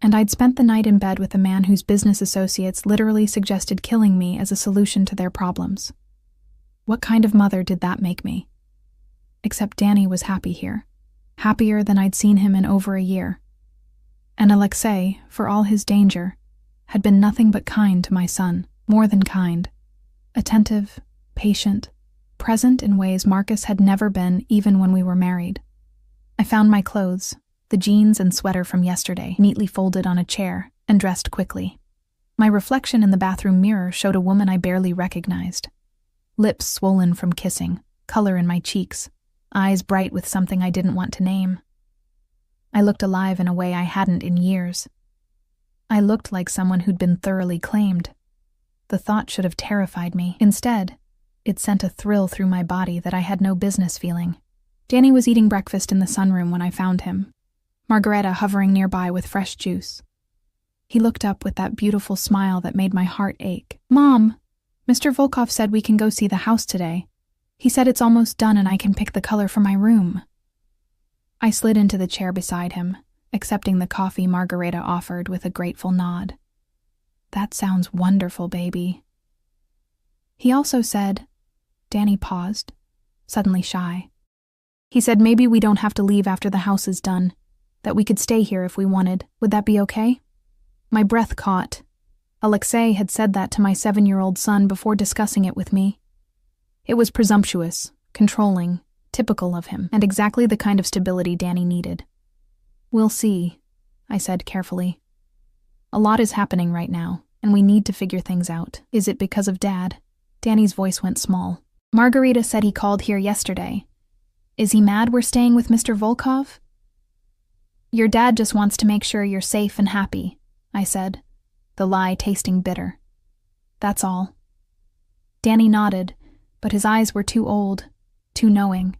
and I'd spent the night in bed with a man whose business associates literally suggested killing me as a solution to their problems. What kind of mother did that make me? Except Danny was happy here, happier than I'd seen him in over a year. And Alexei, for all his danger, had been nothing but kind to my son, more than kind. Attentive, patient, present in ways Marcus had never been even when we were married. I found my clothes, the jeans and sweater from yesterday, neatly folded on a chair, and dressed quickly. My reflection in the bathroom mirror showed a woman I barely recognized. Lips swollen from kissing, color in my cheeks, eyes bright with something I didn't want to name. I looked alive in a way I hadn't in years. I looked like someone who'd been thoroughly claimed. The thought should have terrified me. Instead, it sent a thrill through my body that I had no business feeling. Danny was eating breakfast in the sunroom when I found him, Margareta hovering nearby with fresh juice. He looked up with that beautiful smile that made my heart ache. "Mom, Mr. Volkov said we can go see the house today. He said it's almost done and I can pick the color for my room." I slid into the chair beside him, accepting the coffee Margareta offered with a grateful nod. "That sounds wonderful, baby." He also said, Danny paused, suddenly shy. He said maybe we don't have to leave after the house is done, that we could stay here if we wanted. Would that be okay? My breath caught. Alexei had said that to my 7-year-old son before discussing it with me. It was presumptuous, controlling, typical of him, and exactly the kind of stability Danny needed. "We'll see," I said carefully. "A lot is happening right now, and we need to figure things out. Is it because of Dad?" Danny's voice went small. "Margarita said he called here yesterday. Is he mad we're staying with Mr. Volkov?" "Your dad just wants to make sure you're safe and happy," I said, the lie tasting bitter. "That's all." Danny nodded, but his eyes were too old, too knowing.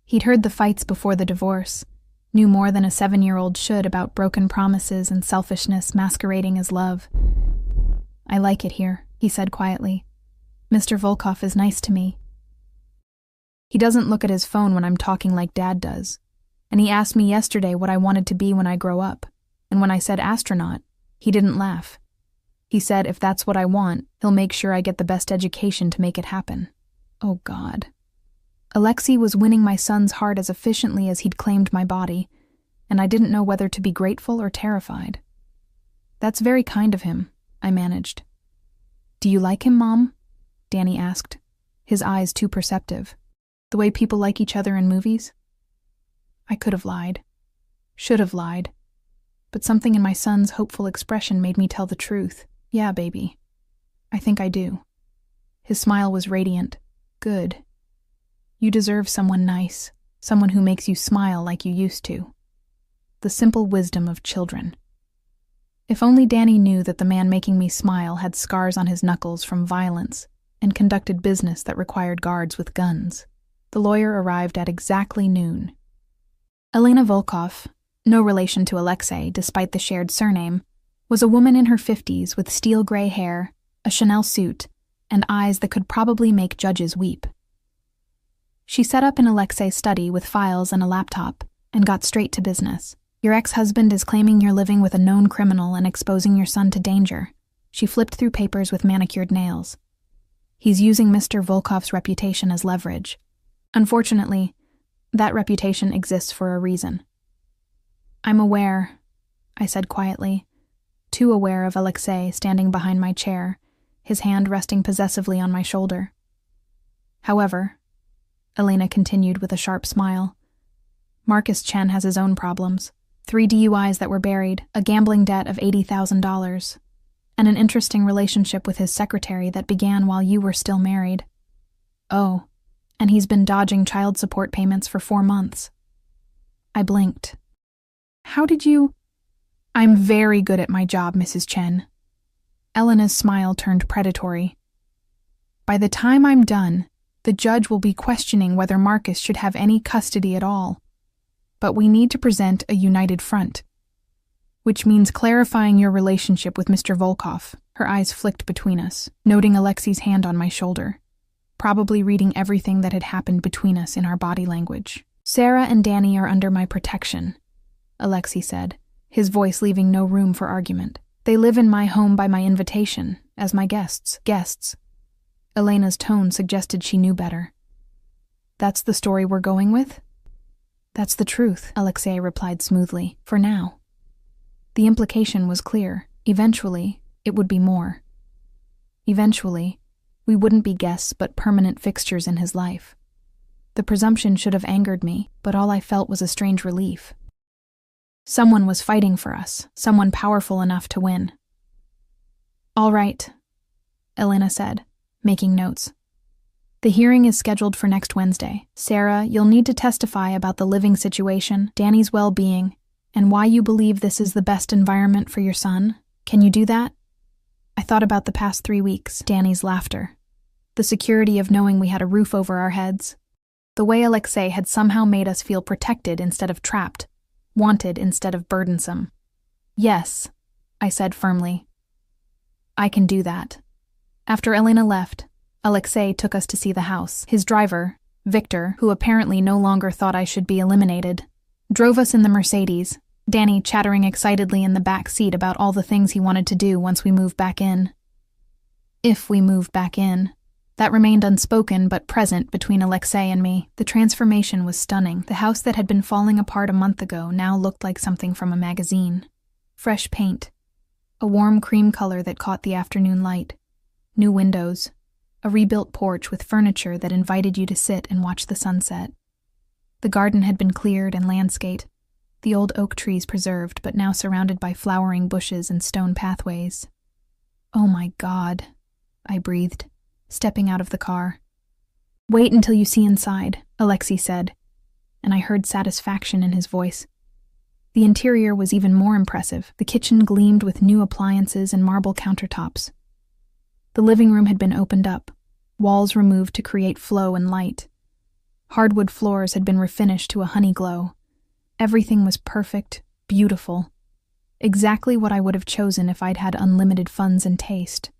He'd heard the fights before the divorce, knew more than a 7-year-old should about broken promises and selfishness masquerading as love. "I like it here," he said quietly. "Mr. Volkov is nice to me. He doesn't look at his phone when I'm talking like Dad does. And he asked me yesterday what I wanted to be when I grow up, and when I said astronaut, he didn't laugh. He said if that's what I want, he'll make sure I get the best education to make it happen." Oh God. Alexei was winning my son's heart as efficiently as he'd claimed my body, and I didn't know whether to be grateful or terrified. "That's very kind of him," I managed. "Do you like him, Mom?" Danny asked, his eyes too perceptive. "The way people like each other in movies?" I could have lied. Should have lied. But something in my son's hopeful expression made me tell the truth. "Yeah, baby. I think I do." His smile was radiant. "Good. You deserve someone nice, someone who makes you smile like you used to." The simple wisdom of children. If only Danny knew that the man making me smile had scars on his knuckles from violence and conducted business that required guards with guns. The lawyer arrived at exactly noon. Elena Volkov, no relation to Alexei despite the shared surname, was a woman in her 50s with steel-gray hair, a Chanel suit, and eyes that could probably make judges weep. She set up in Alexei's study with files and a laptop and got straight to business. "Your ex-husband is claiming you're living with a known criminal and exposing your son to danger." She flipped through papers with manicured nails. "He's using Mr. Volkov's reputation as leverage. Unfortunately, that reputation exists for a reason." "I'm aware," I said quietly, too aware of Alexei standing behind my chair, his hand resting possessively on my shoulder. "However," Elena continued with a sharp smile, "Marcus Chen has his own problems. 3 DUIs that were buried, a gambling debt of $80,000, and an interesting relationship with his secretary that began while you were still married. Oh, and he's been dodging child support payments for 4 months." I blinked. "How did you—" "I'm very good at my job, Mrs. Chen." Elena's smile turned predatory. "By the time I'm done, the judge will be questioning whether Marcus should have any custody at all. But we need to present a united front. Which means clarifying your relationship with Mr. Volkov." Her eyes flicked between us, noting Alexei's hand on my shoulder, probably reading everything that had happened between us in our body language. "Sarah and Danny are under my protection," Alexei said, his voice leaving no room for argument. "They live in my home by my invitation, as my guests. Elena's tone suggested she knew better. "That's the story we're going with?" "That's the truth," Alexei replied smoothly, "for now." The implication was clear. Eventually, it would be more. Eventually, we wouldn't be guests but permanent fixtures in his life. The presumption should have angered me, but all I felt was a strange relief. Someone was fighting for us, someone powerful enough to win. "All right," Elena said, making notes. "The hearing is scheduled for next Wednesday. Sarah, you'll need to testify about the living situation, Danny's well-being, and why you believe this is the best environment for your son. Can you do that?" I thought about the past 3 weeks, Danny's laughter, the security of knowing we had a roof over our heads, the way Alexei had somehow made us feel protected instead of trapped, wanted instead of burdensome. Yes, I said firmly. I can do that. After Elena left, Alexei took us to see the house. His driver, Victor, who apparently no longer thought I should be eliminated, drove us in the Mercedes, Danny chattering excitedly in the back seat about all the things he wanted to do once we moved back in. If we moved back in. That remained unspoken but present between Alexei and me. The transformation was stunning. The house that had been falling apart a month ago now looked like something from a magazine. Fresh paint, a warm cream color that caught the afternoon light, new windows, a rebuilt porch with furniture that invited you to sit and watch the sunset. The garden had been cleared and landscaped, the old oak trees preserved but now surrounded by flowering bushes and stone pathways. Oh my God, I breathed, stepping out of the car. Wait until you see inside, Alexei said, and I heard satisfaction in his voice. The interior was even more impressive. The kitchen gleamed with new appliances and marble countertops. The living room had been opened up, walls removed to create flow and light. Hardwood floors had been refinished to a honey glow. Everything was perfect, beautiful. Exactly what I would have chosen if I'd had unlimited funds and taste.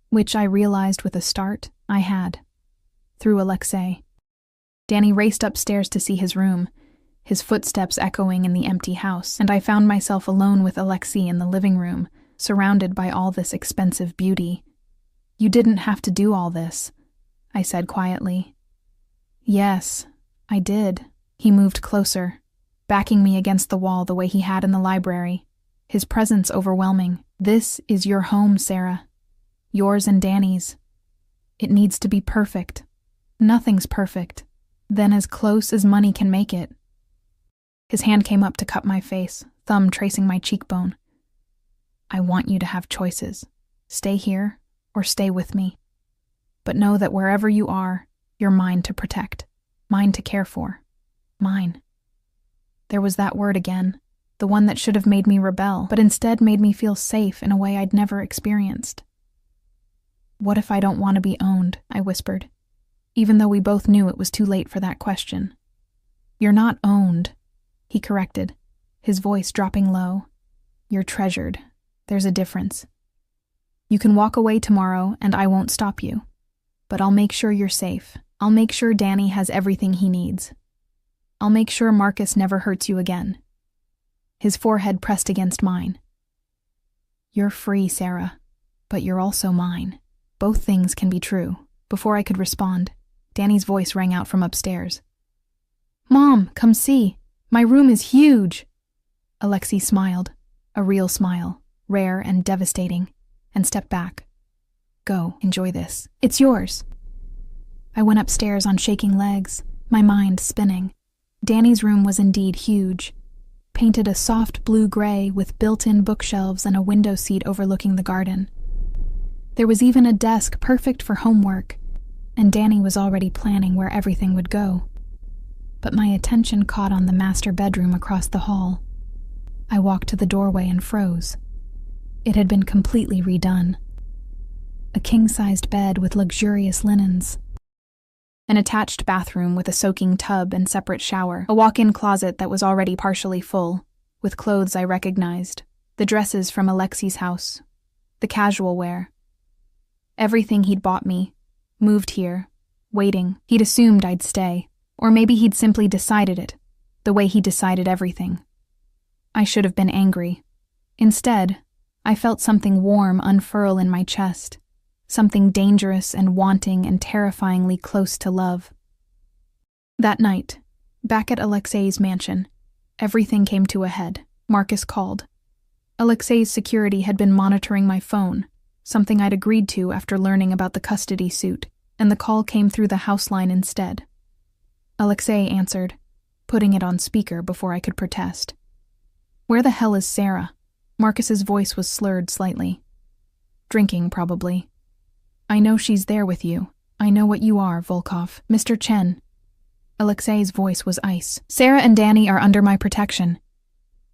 Which I realized with a start, I had. Through Alexei. Danny raced upstairs to see his room, his footsteps echoing in the empty house, and I found myself alone with Alexei in the living room, surrounded by all this expensive beauty. You didn't have to do all this, I said quietly. Yes, I did. He moved closer, backing me against the wall the way he had in the library, his presence overwhelming. This is your home, Sarah. Yours and Danny's. It needs to be perfect. Nothing's perfect. Then as close as money can make it. His hand came up to cup my face, thumb tracing my cheekbone. I want you to have choices. Stay here or stay with me. But know that wherever you are, you're mine to protect, mine to care for, mine. There was that word again, the one that should have made me rebel, but instead made me feel safe in a way I'd never experienced. What if I don't want to be owned? I whispered, even though we both knew it was too late for that question. You're not owned, he corrected, his voice dropping low. You're treasured. There's a difference. You can walk away tomorrow and I won't stop you. But I'll make sure you're safe. I'll make sure Danny has everything he needs. I'll make sure Marcus never hurts you again. His forehead pressed against mine. You're free, Sarah, but you're also mine. Both things can be true. Before I could respond, Danny's voice rang out from upstairs. Mom, come see. My room is huge. Alexei smiled, a real smile, rare and devastating, and stepped back. Go, enjoy this. It's yours. I went upstairs on shaking legs, my mind spinning. Danny's room was indeed huge, painted a soft blue-gray with built-in bookshelves and a window seat overlooking the garden. There was even a desk perfect for homework, and Danny was already planning where everything would go. But my attention caught on the master bedroom across the hall. I walked to the doorway and froze. It had been completely redone. A king-sized bed with luxurious linens. An attached bathroom with a soaking tub and separate shower. A walk-in closet that was already partially full, with clothes I recognized. The dresses from Alexei's house. The casual wear. Everything he'd bought me. Moved here. Waiting. He'd assumed I'd stay. Or maybe he'd simply decided it, the way he decided everything. I should have been angry. Instead, I felt something warm unfurl in my chest, something dangerous and wanting and terrifyingly close to love. That night, back at Alexei's mansion, everything came to a head. Marcus called. Alexei's security had been monitoring my phone, something I'd agreed to after learning about the custody suit, and the call came through the house line instead. Alexei answered, putting it on speaker before I could protest. Where the hell is Sarah? Marcus's voice was slurred slightly. Drinking, probably. I know she's there with you. I know what you are, Volkov. Mr. Chen. Alexei's voice was ice. Sarah and Danny are under my protection.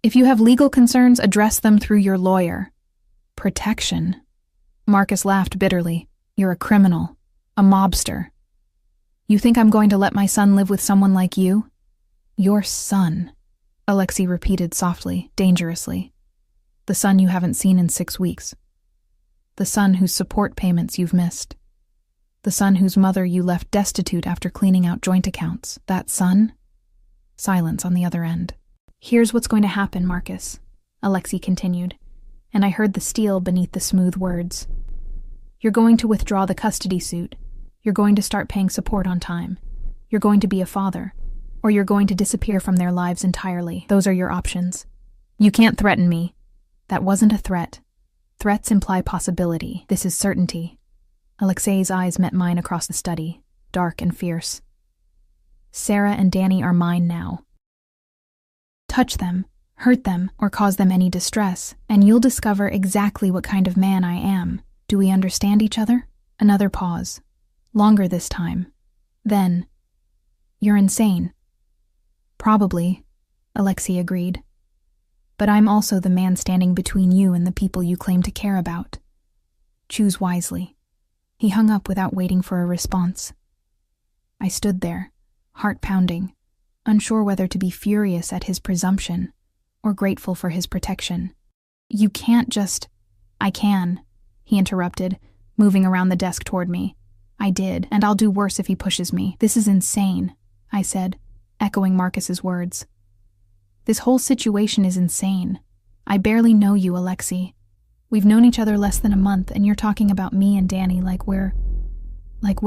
If you have legal concerns, address them through your lawyer. Protection? Marcus laughed bitterly. You're a criminal. A mobster. You think I'm going to let my son live with someone like you? Your son, Alexei repeated softly, dangerously. The son you haven't seen in 6 weeks. The son whose support payments you've missed. The son whose mother you left destitute after cleaning out joint accounts. That son? Silence on the other end. Here's what's going to happen, Marcus, Alexei continued, and I heard the steel beneath the smooth words. You're going to withdraw the custody suit. You're going to start paying support on time. You're going to be a father. Or you're going to disappear from their lives entirely. Those are your options. You can't threaten me. That wasn't a threat. Threats imply possibility. This is certainty. Alexei's eyes met mine across the study, dark and fierce. Sarah and Danny are mine now. Touch them, hurt them, or cause them any distress, and you'll discover exactly what kind of man I am. Do we understand each other? Another pause. Longer this time. Then, you're insane. Probably, Alexei agreed. But I'm also the man standing between you and the people you claim to care about. Choose wisely. He hung up without waiting for a response. I stood there, heart pounding, unsure whether to be furious at his presumption or grateful for his protection. You can't just... I can, he interrupted, moving around the desk toward me. I did, and I'll do worse if he pushes me. This is insane, I said, echoing Marcus's words. This whole situation is insane. I barely know you, Alexei. We've known each other less than a month, and you're talking about me and Danny like we're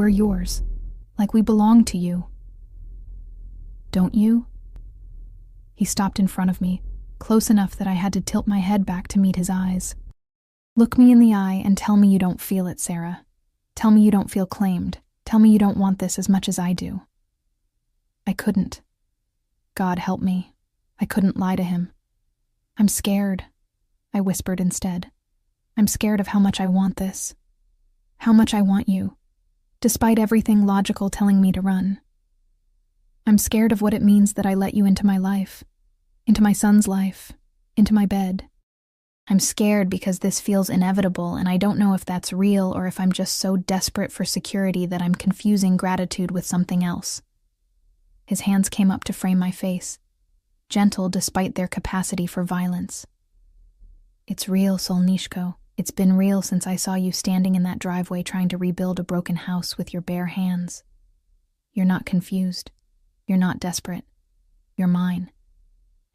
yours. Like we belong to you. Don't you? He stopped in front of me, close enough that I had to tilt my head back to meet his eyes. Look me in the eye and tell me you don't feel it, Sarah. Tell me you don't feel claimed. Tell me you don't want this as much as I do. I couldn't. God help me. I couldn't lie to him. I'm scared, I whispered instead. I'm scared of how much I want this. How much I want you, despite everything logical telling me to run. I'm scared of what it means that I let you into my life, into my son's life, into my bed. I'm scared because this feels inevitable, and I don't know if that's real or if I'm just so desperate for security that I'm confusing gratitude with something else. His hands came up to frame my face, gentle despite their capacity for violence. It's real, Solnishko. It's been real since I saw you standing in that driveway trying to rebuild a broken house with your bare hands. You're not confused. You're not desperate. You're mine.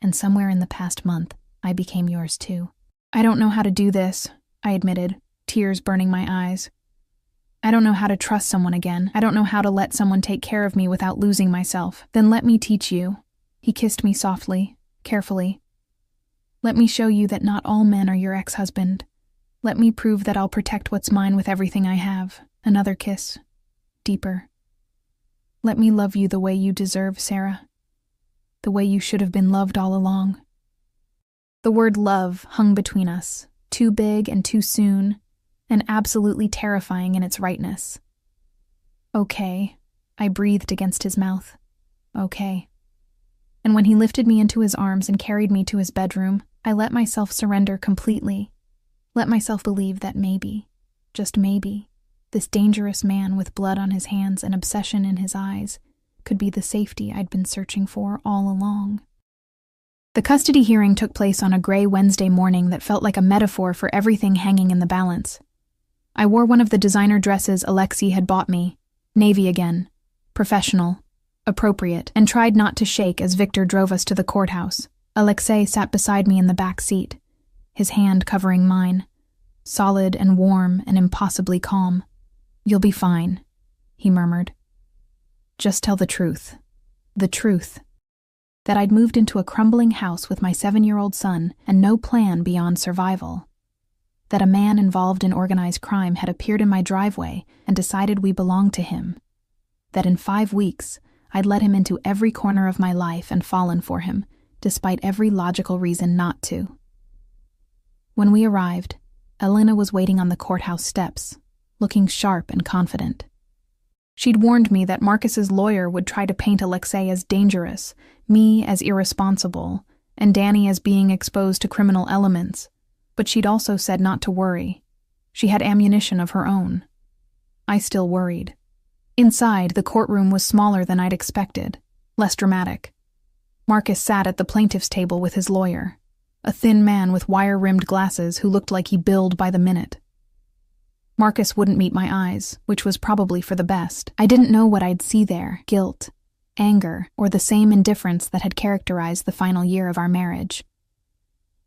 And somewhere in the past month, I became yours too. I don't know how to do this, I admitted, tears burning my eyes. I don't know how to trust someone again. I don't know how to let someone take care of me without losing myself. Then let me teach you. He kissed me softly, carefully. Let me show you that not all men are your ex-husband. Let me prove that I'll protect what's mine with everything I have. Another kiss. Deeper. Let me love you the way you deserve, Sarah. The way you should have been loved all along. The word love hung between us, too big and too soon, and absolutely terrifying in its rightness. Okay, I breathed against his mouth. Okay. And when he lifted me into his arms and carried me to his bedroom, I let myself surrender completely. Let myself believe that maybe, just maybe, this dangerous man with blood on his hands and obsession in his eyes could be the safety I'd been searching for all along. The custody hearing took place on a gray Wednesday morning that felt like a metaphor for everything hanging in the balance. I wore one of the designer dresses Alexei had bought me, navy again, professional, appropriate, and tried not to shake as Victor drove us to the courthouse. Alexei sat beside me in the back seat, his hand covering mine, solid and warm and impossibly calm. You'll be fine, he murmured. Just tell the truth. The truth. That I'd moved into a crumbling house with my 7-year-old son and no plan beyond survival. That a man involved in organized crime had appeared in my driveway and decided we belonged to him. That in 5 weeks, I'd let him into every corner of my life and fallen for him, despite every logical reason not to. When we arrived, Elena was waiting on the courthouse steps, looking sharp and confident. She'd warned me that Marcus's lawyer would try to paint Alexei as dangerous, me as irresponsible, and Danny as being exposed to criminal elements, but she'd also said not to worry. She had ammunition of her own. I still worried. Inside, the courtroom was smaller than I'd expected, less dramatic. Marcus sat at the plaintiff's table with his lawyer, a thin man with wire-rimmed glasses who looked like he billed by the minute. Marcus wouldn't meet my eyes, which was probably for the best. I didn't know what I'd see there: guilt, anger, or the same indifference that had characterized the final year of our marriage.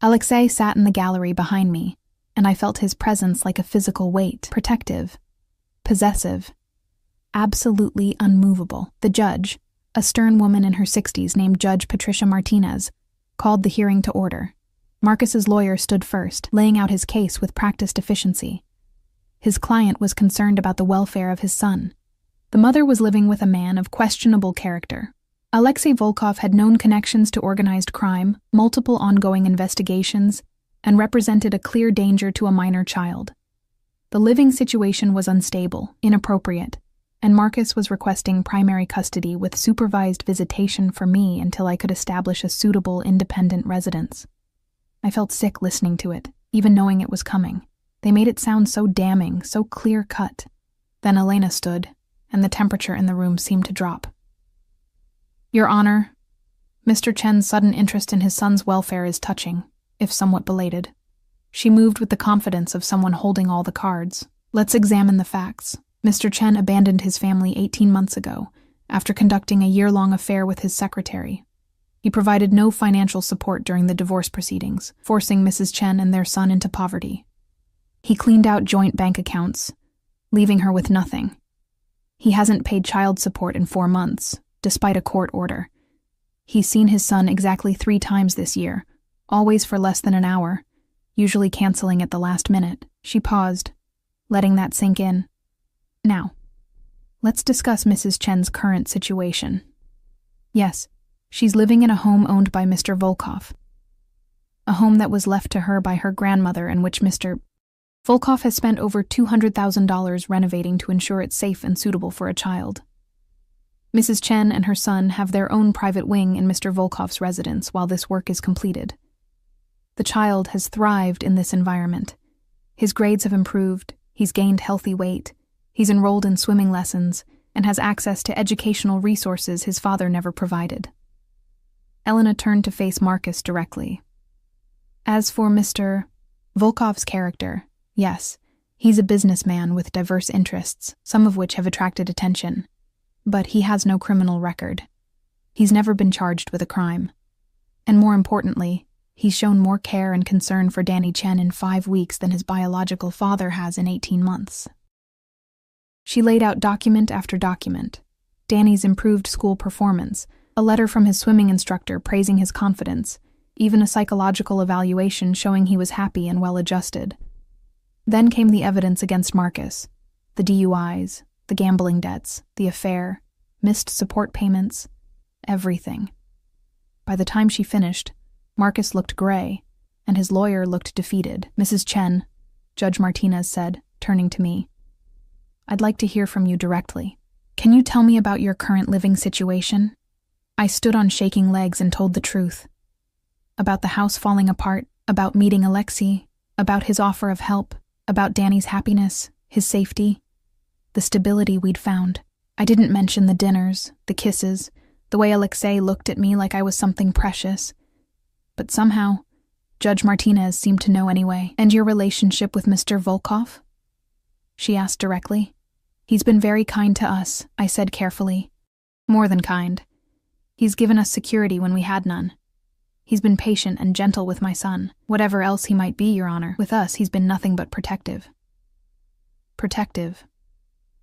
Alexei sat in the gallery behind me, and I felt his presence like a physical weight, protective, possessive, absolutely unmovable. The judge, a stern woman in her 60s named Judge Patricia Martinez, called the hearing to order. Marcus's lawyer stood first, laying out his case with practiced efficiency. His client was concerned about the welfare of his son. The mother was living with a man of questionable character. Alexei Volkov had known connections to organized crime, multiple ongoing investigations, and represented a clear danger to a minor child. The living situation was unstable, inappropriate, and Marcus was requesting primary custody with supervised visitation for me until I could establish a suitable, independent residence. I felt sick listening to it, even knowing it was coming. They made it sound so damning, so clear-cut. Then Elena stood, and the temperature in the room seemed to drop. Your Honor, Mr. Chen's sudden interest in his son's welfare is touching, if somewhat belated. She moved with the confidence of someone holding all the cards. Let's examine the facts. Mr. Chen abandoned his family 18 months ago, after conducting a year-long affair with his secretary. He provided no financial support during the divorce proceedings, forcing Mrs. Chen and their son into poverty. He cleaned out joint bank accounts, leaving her with nothing. He hasn't paid child support in 4 months, despite a court order. He's seen his son exactly 3 times this year, always for less than an hour, usually canceling at the last minute. She paused, letting that sink in. Now, let's discuss Mrs. Chen's current situation. Yes, she's living in a home owned by Mr. Volkov. A home that was left to her by her grandmother and which Mr. Volkov has spent over $200,000 renovating to ensure it's safe and suitable for a child. Mrs. Chen and her son have their own private wing in Mr. Volkov's residence while this work is completed. The child has thrived in this environment. His grades have improved, he's gained healthy weight, he's enrolled in swimming lessons, and has access to educational resources his father never provided. Elena turned to face Marcus directly. As for Mr. Volkov's character, yes, he's a businessman with diverse interests, some of which have attracted attention. But he has no criminal record. He's never been charged with a crime. And more importantly, he's shown more care and concern for Danny Chen in 5 weeks than his biological father has in 18 months. She laid out document after document. Danny's improved school performance, a letter from his swimming instructor praising his confidence, even a psychological evaluation showing he was happy and well-adjusted. Then came the evidence against Marcus, the DUIs, the gambling debts, the affair, missed support payments, everything. By the time she finished, Marcus looked gray, and his lawyer looked defeated. Mrs. Chen, Judge Martinez said, turning to me, I'd like to hear from you directly. Can you tell me about your current living situation? I stood on shaking legs and told the truth. About the house falling apart, about meeting Alexei, about his offer of help, about Danny's happiness, his safety, the stability we'd found. I didn't mention the dinners, the kisses, the way Alexei looked at me like I was something precious. But somehow, Judge Martinez seemed to know anyway. And your relationship with Mr. Volkov? She asked directly. He's been very kind to us, I said carefully. More than kind. He's given us security when we had none. He's been patient and gentle with my son. Whatever else he might be, Your Honor, with us he's been nothing but protective. Protective.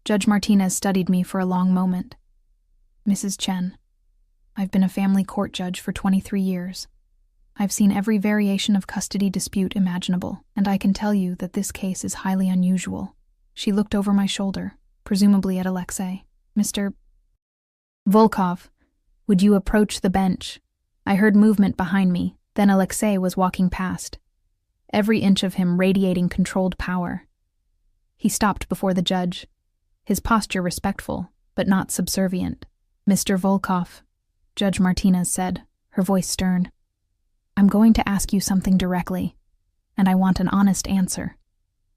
Judge Martinez studied me for a long moment. Mrs. Chen, I've been a family court judge for 23 years. I've seen every variation of custody dispute imaginable, and I can tell you that this case is highly unusual. She looked over my shoulder, presumably at Alexei. Mr. Volkov, would you approach the bench? I heard movement behind me, then Alexei was walking past, every inch of him radiating controlled power. He stopped before the judge, his posture respectful, but not subservient. Mr. Volkov, Judge Martinez said, her voice stern. I'm going to ask you something directly, and I want an honest answer.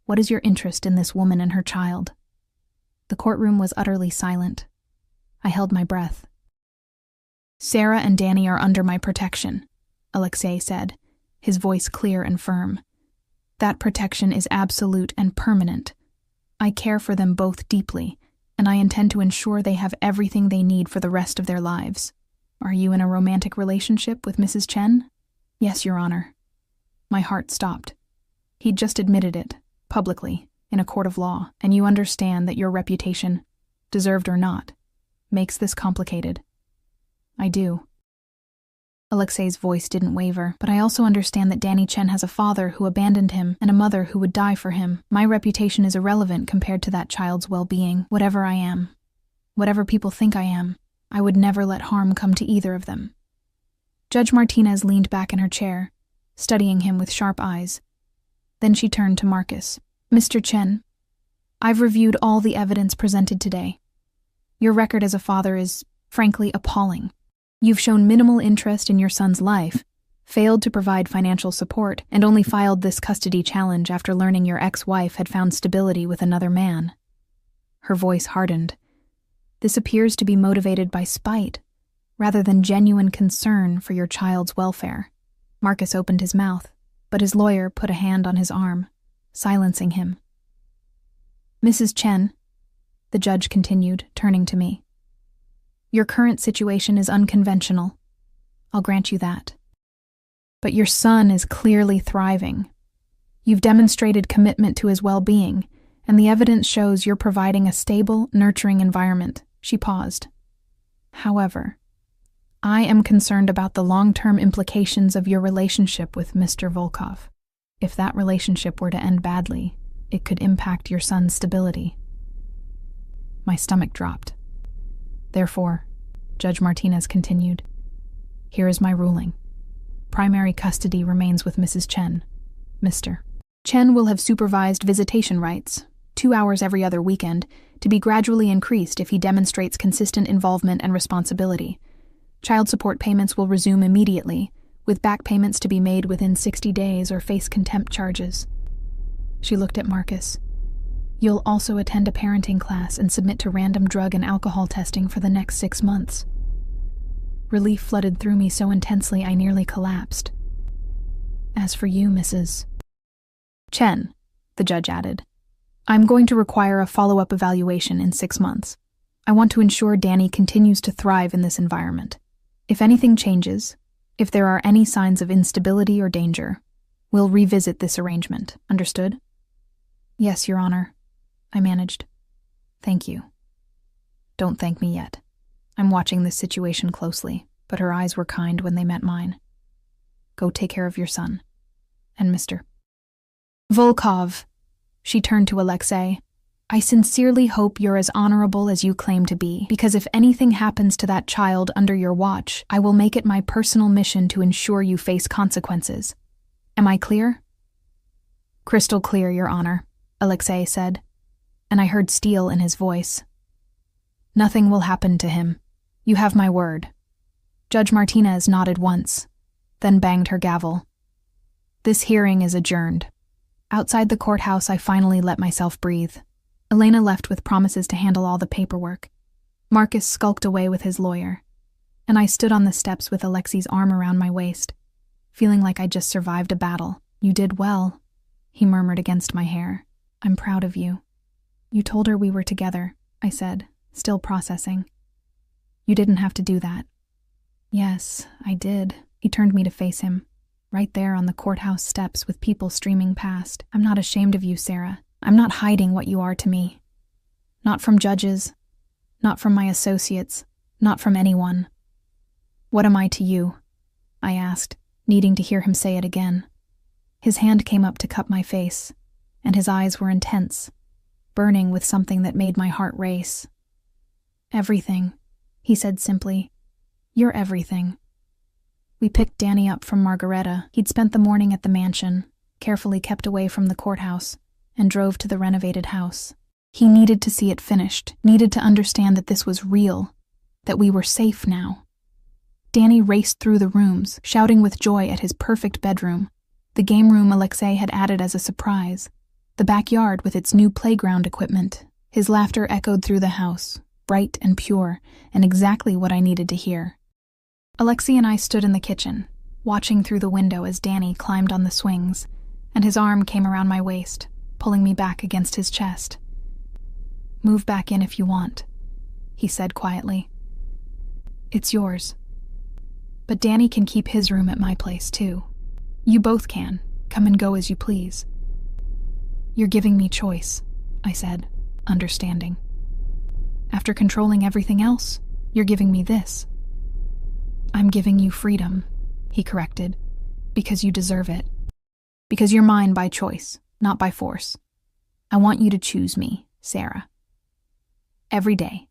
What is your interest in this woman and her child?" The courtroom was utterly silent. I held my breath. "Sarah and Danny are under my protection," Alexei said, his voice clear and firm. "That protection is absolute and permanent. I care for them both deeply, and I intend to ensure they have everything they need for the rest of their lives." "Are you in a romantic relationship with Mrs. Chen?" "Yes, Your Honor." My heart stopped. He'd just admitted it, publicly, in a court of law, and you understand that your reputation, deserved or not, makes this complicated. "I do." Alexei's voice didn't waver, "But I also understand that Danny Chen has a father who abandoned him and a mother who would die for him. My reputation is irrelevant compared to that child's well-being. Whatever I am, whatever people think I am, I would never let harm come to either of them." Judge Martinez leaned back in her chair, studying him with sharp eyes. Then she turned to Marcus. "Mr. Chen, I've reviewed all the evidence presented today. Your record as a father is, frankly, appalling. You've shown minimal interest in your son's life, failed to provide financial support, and only filed this custody challenge after learning your ex-wife had found stability with another man." Her voice hardened. "This appears to be motivated by spite, rather than genuine concern for your child's welfare." Marcus opened his mouth, but his lawyer put a hand on his arm, silencing him. "Mrs. Chen," the judge continued, turning to me, "your current situation is unconventional. I'll grant you that. But your son is clearly thriving. You've demonstrated commitment to his well-being, and the evidence shows you're providing a stable, nurturing environment." She paused. "However, I am concerned about the long-term implications of your relationship with Mr. Volkov. If that relationship were to end badly, it could impact your son's stability." My stomach dropped. "Therefore," Judge Martinez continued, "here is my ruling. Primary custody remains with Mrs. Chen. Mr. Chen will have supervised visitation rights, 2 hours every other weekend, to be gradually increased if he demonstrates consistent involvement and responsibility. Child support payments will resume immediately, with back payments to be made within 60 days or face contempt charges." She looked at Marcus. "You'll also attend a parenting class and submit to random drug and alcohol testing for the next 6 months." Relief flooded through me so intensely I nearly collapsed. "As for you, Mrs. Chen," the judge added, "I'm going to require a follow-up evaluation in 6 months. I want to ensure Danny continues to thrive in this environment. If anything changes, if there are any signs of instability or danger, we'll revisit this arrangement. Understood?" "Yes, Your Honor," I managed. "Thank you." "Don't thank me yet. I'm watching this situation closely, but her eyes were kind when they met mine. Go take care of your son. And Mr. Volkov," she turned to Alexei, "I sincerely hope you're as honorable as you claim to be, because if anything happens to that child under your watch, I will make it my personal mission to ensure you face consequences. Am I clear?" "Crystal clear, Your Honor," Alexei said, and I heard steel in his voice. "Nothing will happen to him. You have my word." Judge Martinez nodded once, then banged her gavel. "This hearing is adjourned." Outside the courthouse, I finally let myself breathe. Elena left with promises to handle all the paperwork. Marcus skulked away with his lawyer, and I stood on the steps with Alexei's arm around my waist, feeling like I'd just survived a battle. "You did well," he murmured against my hair. "I'm proud of you." "You told her we were together," I said, still processing. "You didn't have to do that." "Yes, I did." He turned me to face him, right there on the courthouse steps with people streaming past. "I'm not ashamed of you, Sarah. I'm not hiding what you are to me. Not from judges, not from my associates, not from anyone." "What am I to you?" I asked, needing to hear him say it again. His hand came up to cup my face, and his eyes were intense, burning with something that made my heart race. "Everything," he said simply. "You're everything." We picked Danny up from Margareta. He'd spent the morning at the mansion, carefully kept away from the courthouse, and drove to the renovated house. He needed to see it finished, needed to understand that this was real, that we were safe now. Danny raced through the rooms, shouting with joy at his perfect bedroom, the game room Alexei had added as a surprise, The backyard with its new playground equipment. His laughter echoed through the house, bright and pure, and exactly what I needed to hear. Alexei and I stood in the kitchen, watching through the window as Danny climbed on the swings, and his arm came around my waist, pulling me back against his chest. "Move back in if you want," he said quietly. "It's yours. But Danny can keep his room at my place, too. You both can. Come and go as you please." "You're giving me choice," I said, understanding. "After controlling everything else, you're giving me this." "I'm giving you freedom," he corrected, "because you deserve it. Because you're mine by choice, not by force. I want you to choose me, Sarah. Every day,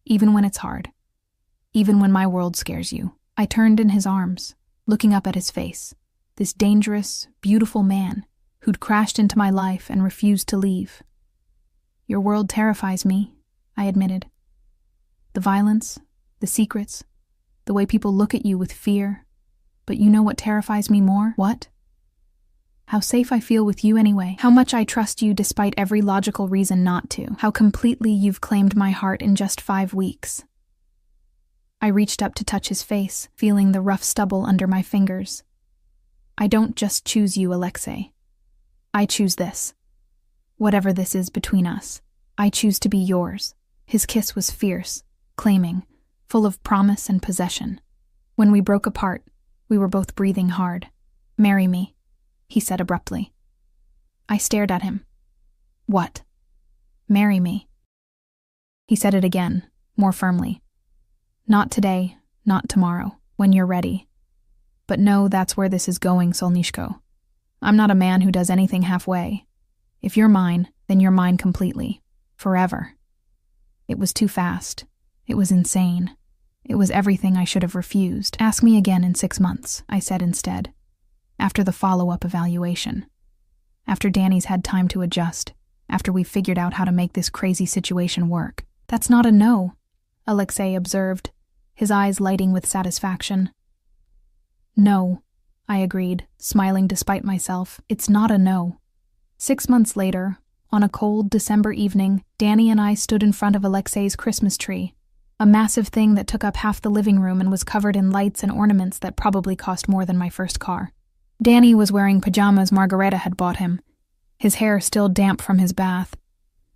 even when it's hard, even when my world scares you." I turned in his arms, looking up at his face, this dangerous, beautiful man who'd crashed into my life and refused to leave. "Your world terrifies me," I admitted. "The violence, the secrets, the way people look at you with fear. But you know what terrifies me more? What? How safe I feel with you anyway. How much I trust you despite every logical reason not to. How completely you've claimed my heart in just 5 weeks." I reached up to touch his face, feeling the rough stubble under my fingers. "I don't just choose you, Alexei. I choose this. Whatever this is between us, I choose to be yours." His kiss was fierce, claiming, full of promise and possession. When we broke apart, we were both breathing hard. "Marry me," he said abruptly. I stared at him. "What?" "Marry me." He said it again, more firmly. "Not today, not tomorrow, when you're ready. But no, that's where this is going, Solnishko. I'm not a man who does anything halfway. If you're mine, then you're mine completely. Forever." It was too fast. It was insane. It was everything I should have refused. "Ask me again in 6 months," I said instead. "After the follow-up evaluation. After Danny's had time to adjust. After we've figured out how to make this crazy situation work." "That's not a no," Alexei observed, his eyes lighting with satisfaction. "No," I agreed, smiling despite myself. "It's not a no." 6 months later, on a cold December evening, Danny and I stood in front of Alexei's Christmas tree, a massive thing that took up half the living room and was covered in lights and ornaments that probably cost more than my first car. Danny was wearing pajamas Margareta had bought him, his hair still damp from his bath,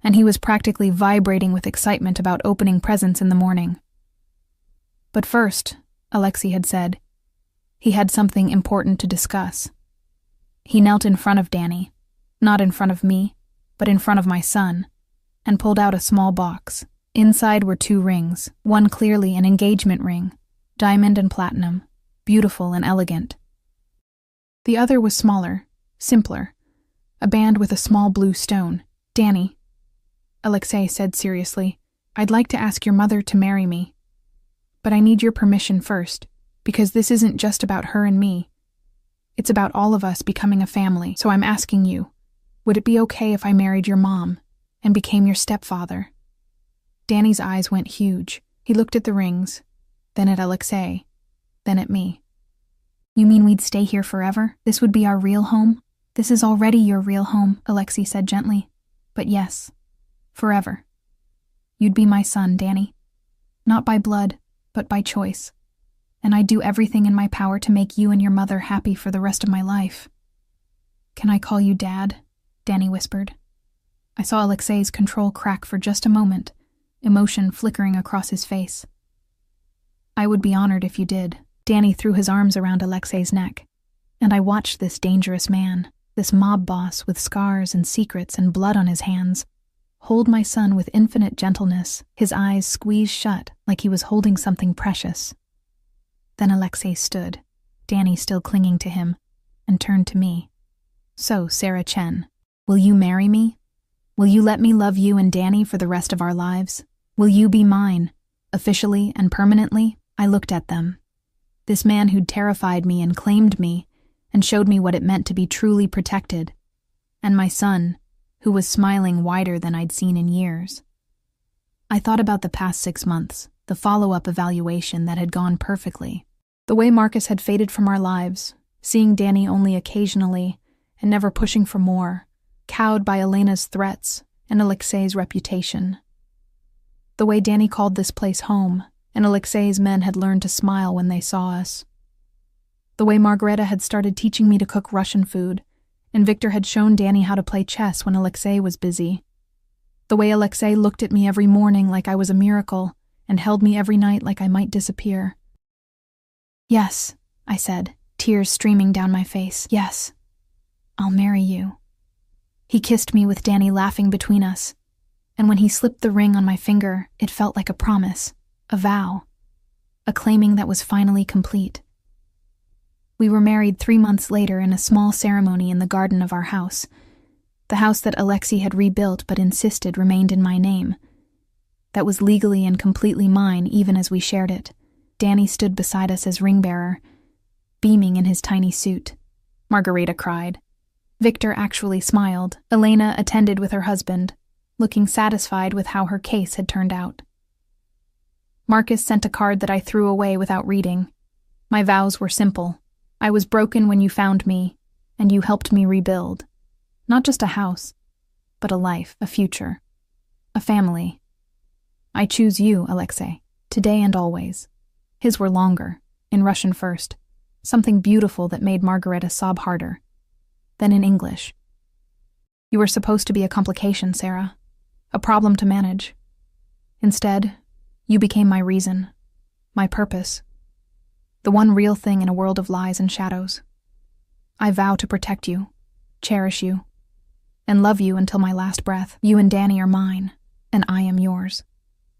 and he was practically vibrating with excitement about opening presents in the morning. "But first," Alexei had said, he had something important to discuss. He knelt in front of Danny, not in front of me, but in front of my son, and pulled out a small box. Inside were 2 rings, one clearly an engagement ring, diamond and platinum, beautiful and elegant. The other was smaller, simpler, a band with a small blue stone. "Danny," Alexei said seriously, "I'd like to ask your mother to marry me. But I need your permission first, because this isn't just about her and me. It's about all of us becoming a family, so I'm asking you, would it be okay if I married your mom and became your stepfather?" Danny's eyes went huge. He looked at the rings, then at Alexei, then at me. "You mean we'd stay here forever? This would be our real home?" "This is already your real home," Alexei said gently. "But yes, forever. You'd be my son, Danny. Not by blood, but by choice. And I'd do everything in my power to make you and your mother happy for the rest of my life." "Can I call you Dad?" Danny whispered. I saw Alexei's control crack for just a moment, emotion flickering across his face. "I would be honored if you did." Danny threw his arms around Alexei's neck, and I watched this dangerous man, this mob boss with scars and secrets and blood on his hands, hold my son with infinite gentleness, his eyes squeezed shut like he was holding something precious. Then Alexei stood, Danny still clinging to him, and turned to me. "So, Sarah Chen, will you marry me? Will you let me love you and Danny for the rest of our lives? Will you be mine, officially and permanently?" I looked at them. This man who'd terrified me and claimed me, and showed me what it meant to be truly protected. And my son, who was smiling wider than I'd seen in years. I thought about the past 6 months, the follow-up evaluation that had gone perfectly. The way Marcus had faded from our lives, seeing Danny only occasionally, and never pushing for more, cowed by Elena's threats and Alexei's reputation. The way Danny called this place home, and Alexei's men had learned to smile when they saw us. The way Margareta had started teaching me to cook Russian food, and Victor had shown Danny how to play chess when Alexei was busy. The way Alexei looked at me every morning like I was a miracle, and held me every night like I might disappear. "Yes," I said, tears streaming down my face. "Yes, I'll marry you." He kissed me with Danny laughing between us, and when he slipped the ring on my finger, it felt like a promise, a vow, a claiming that was finally complete. We were married 3 months later in a small ceremony in the garden of our house, the house that Alexei had rebuilt but insisted remained in my name, that was legally and completely mine even as we shared it. Danny stood beside us as ring-bearer, beaming in his tiny suit. Margareta cried. Victor actually smiled. Elena attended with her husband, looking satisfied with how her case had turned out. Marcus sent a card that I threw away without reading. My vows were simple. I was broken when you found me, and you helped me rebuild. Not just a house, but a life, a future, a family. I choose you, Alexei, today and always. His were longer, in Russian first, something beautiful that made Margareta sob harder. Then in English. You were supposed to be a complication, Sarah, a problem to manage. Instead, you became my reason, my purpose, the one real thing in a world of lies and shadows. I vow to protect you, cherish you, and love you until my last breath. You and Danny are mine, and I am yours,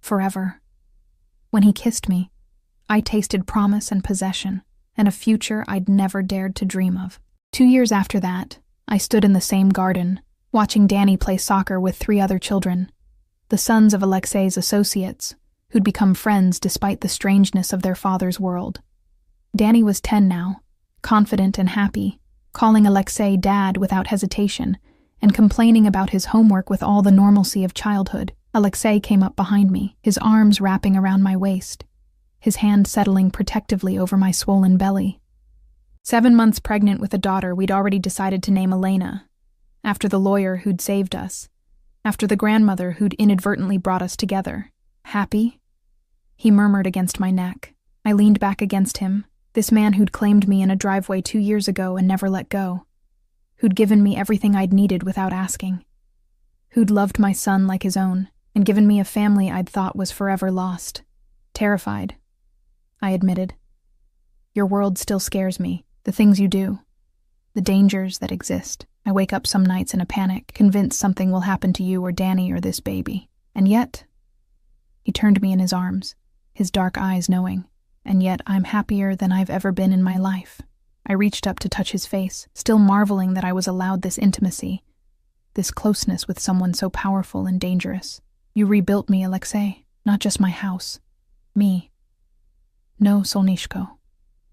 forever. When he kissed me, I tasted promise and possession, and a future I'd never dared to dream of. 2 years after that, I stood in the same garden, watching Danny play soccer with 3 other children, the sons of Alexei's associates, who'd become friends despite the strangeness of their father's world. Danny was 10 now, confident and happy, calling Alexei Dad without hesitation, and complaining about his homework with all the normalcy of childhood. Alexei came up behind me, his arms wrapping around my waist, his hand settling protectively over my swollen belly. 7 months pregnant with a daughter we'd already decided to name Elena, after the lawyer who'd saved us, after the grandmother who'd inadvertently brought us together. Happy? He murmured against my neck. I leaned back against him, this man who'd claimed me in a driveway 2 years ago and never let go, who'd given me everything I'd needed without asking, who'd loved my son like his own, and given me a family I'd thought was forever lost. Terrified, I admitted. Your world still scares me. The things you do, the dangers that exist. I wake up some nights in a panic, convinced something will happen to you or Danny or this baby. And yet, he turned me in his arms, his dark eyes knowing, and yet I'm happier than I've ever been in my life. I reached up to touch his face, still marveling that I was allowed this intimacy, this closeness with someone so powerful and dangerous. You rebuilt me, Alexei, not just my house. Me. No, Solnishko.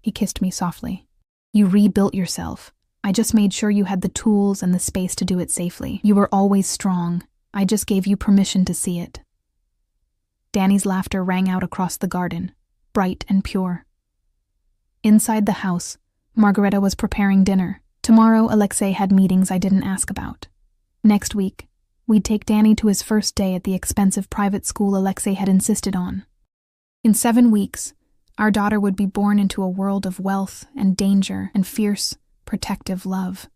He kissed me softly. You rebuilt yourself. I just made sure you had the tools and the space to do it safely. You were always strong. I just gave you permission to see it. Danny's laughter rang out across the garden, bright and pure. Inside the house, Margareta was preparing dinner. Tomorrow, Alexei had meetings I didn't ask about. Next week, we'd take Danny to his first day at the expensive private school Alexei had insisted on. In 7 weeks, our daughter would be born into a world of wealth and danger and fierce, protective love.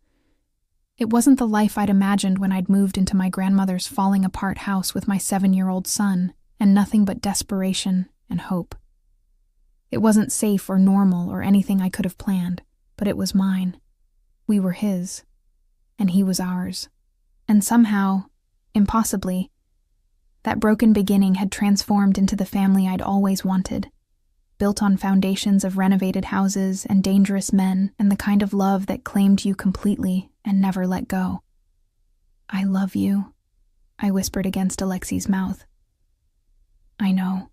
It wasn't the life I'd imagined when I'd moved into my grandmother's falling-apart house with my 7-year-old son, and nothing but desperation and hope. It wasn't safe or normal or anything I could have planned, but it was mine. We were his, and he was ours. And somehow, impossibly, that broken beginning had transformed into the family I'd always wanted, built on foundations of renovated houses and dangerous men and the kind of love that claimed you completely and never let go. I love you, I whispered against Alexei's mouth. I know,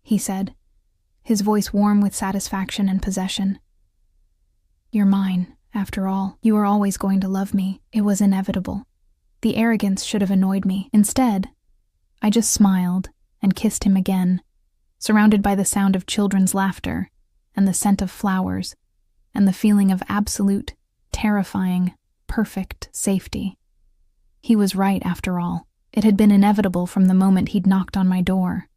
he said, his voice warm with satisfaction and possession. You're mine, after all. You were always going to love me. It was inevitable. The arrogance should have annoyed me. Instead, I just smiled and kissed him again, surrounded by the sound of children's laughter and the scent of flowers and the feeling of absolute, terrifying, perfect safety. He was right, after all. It had been inevitable from the moment he'd knocked on my door.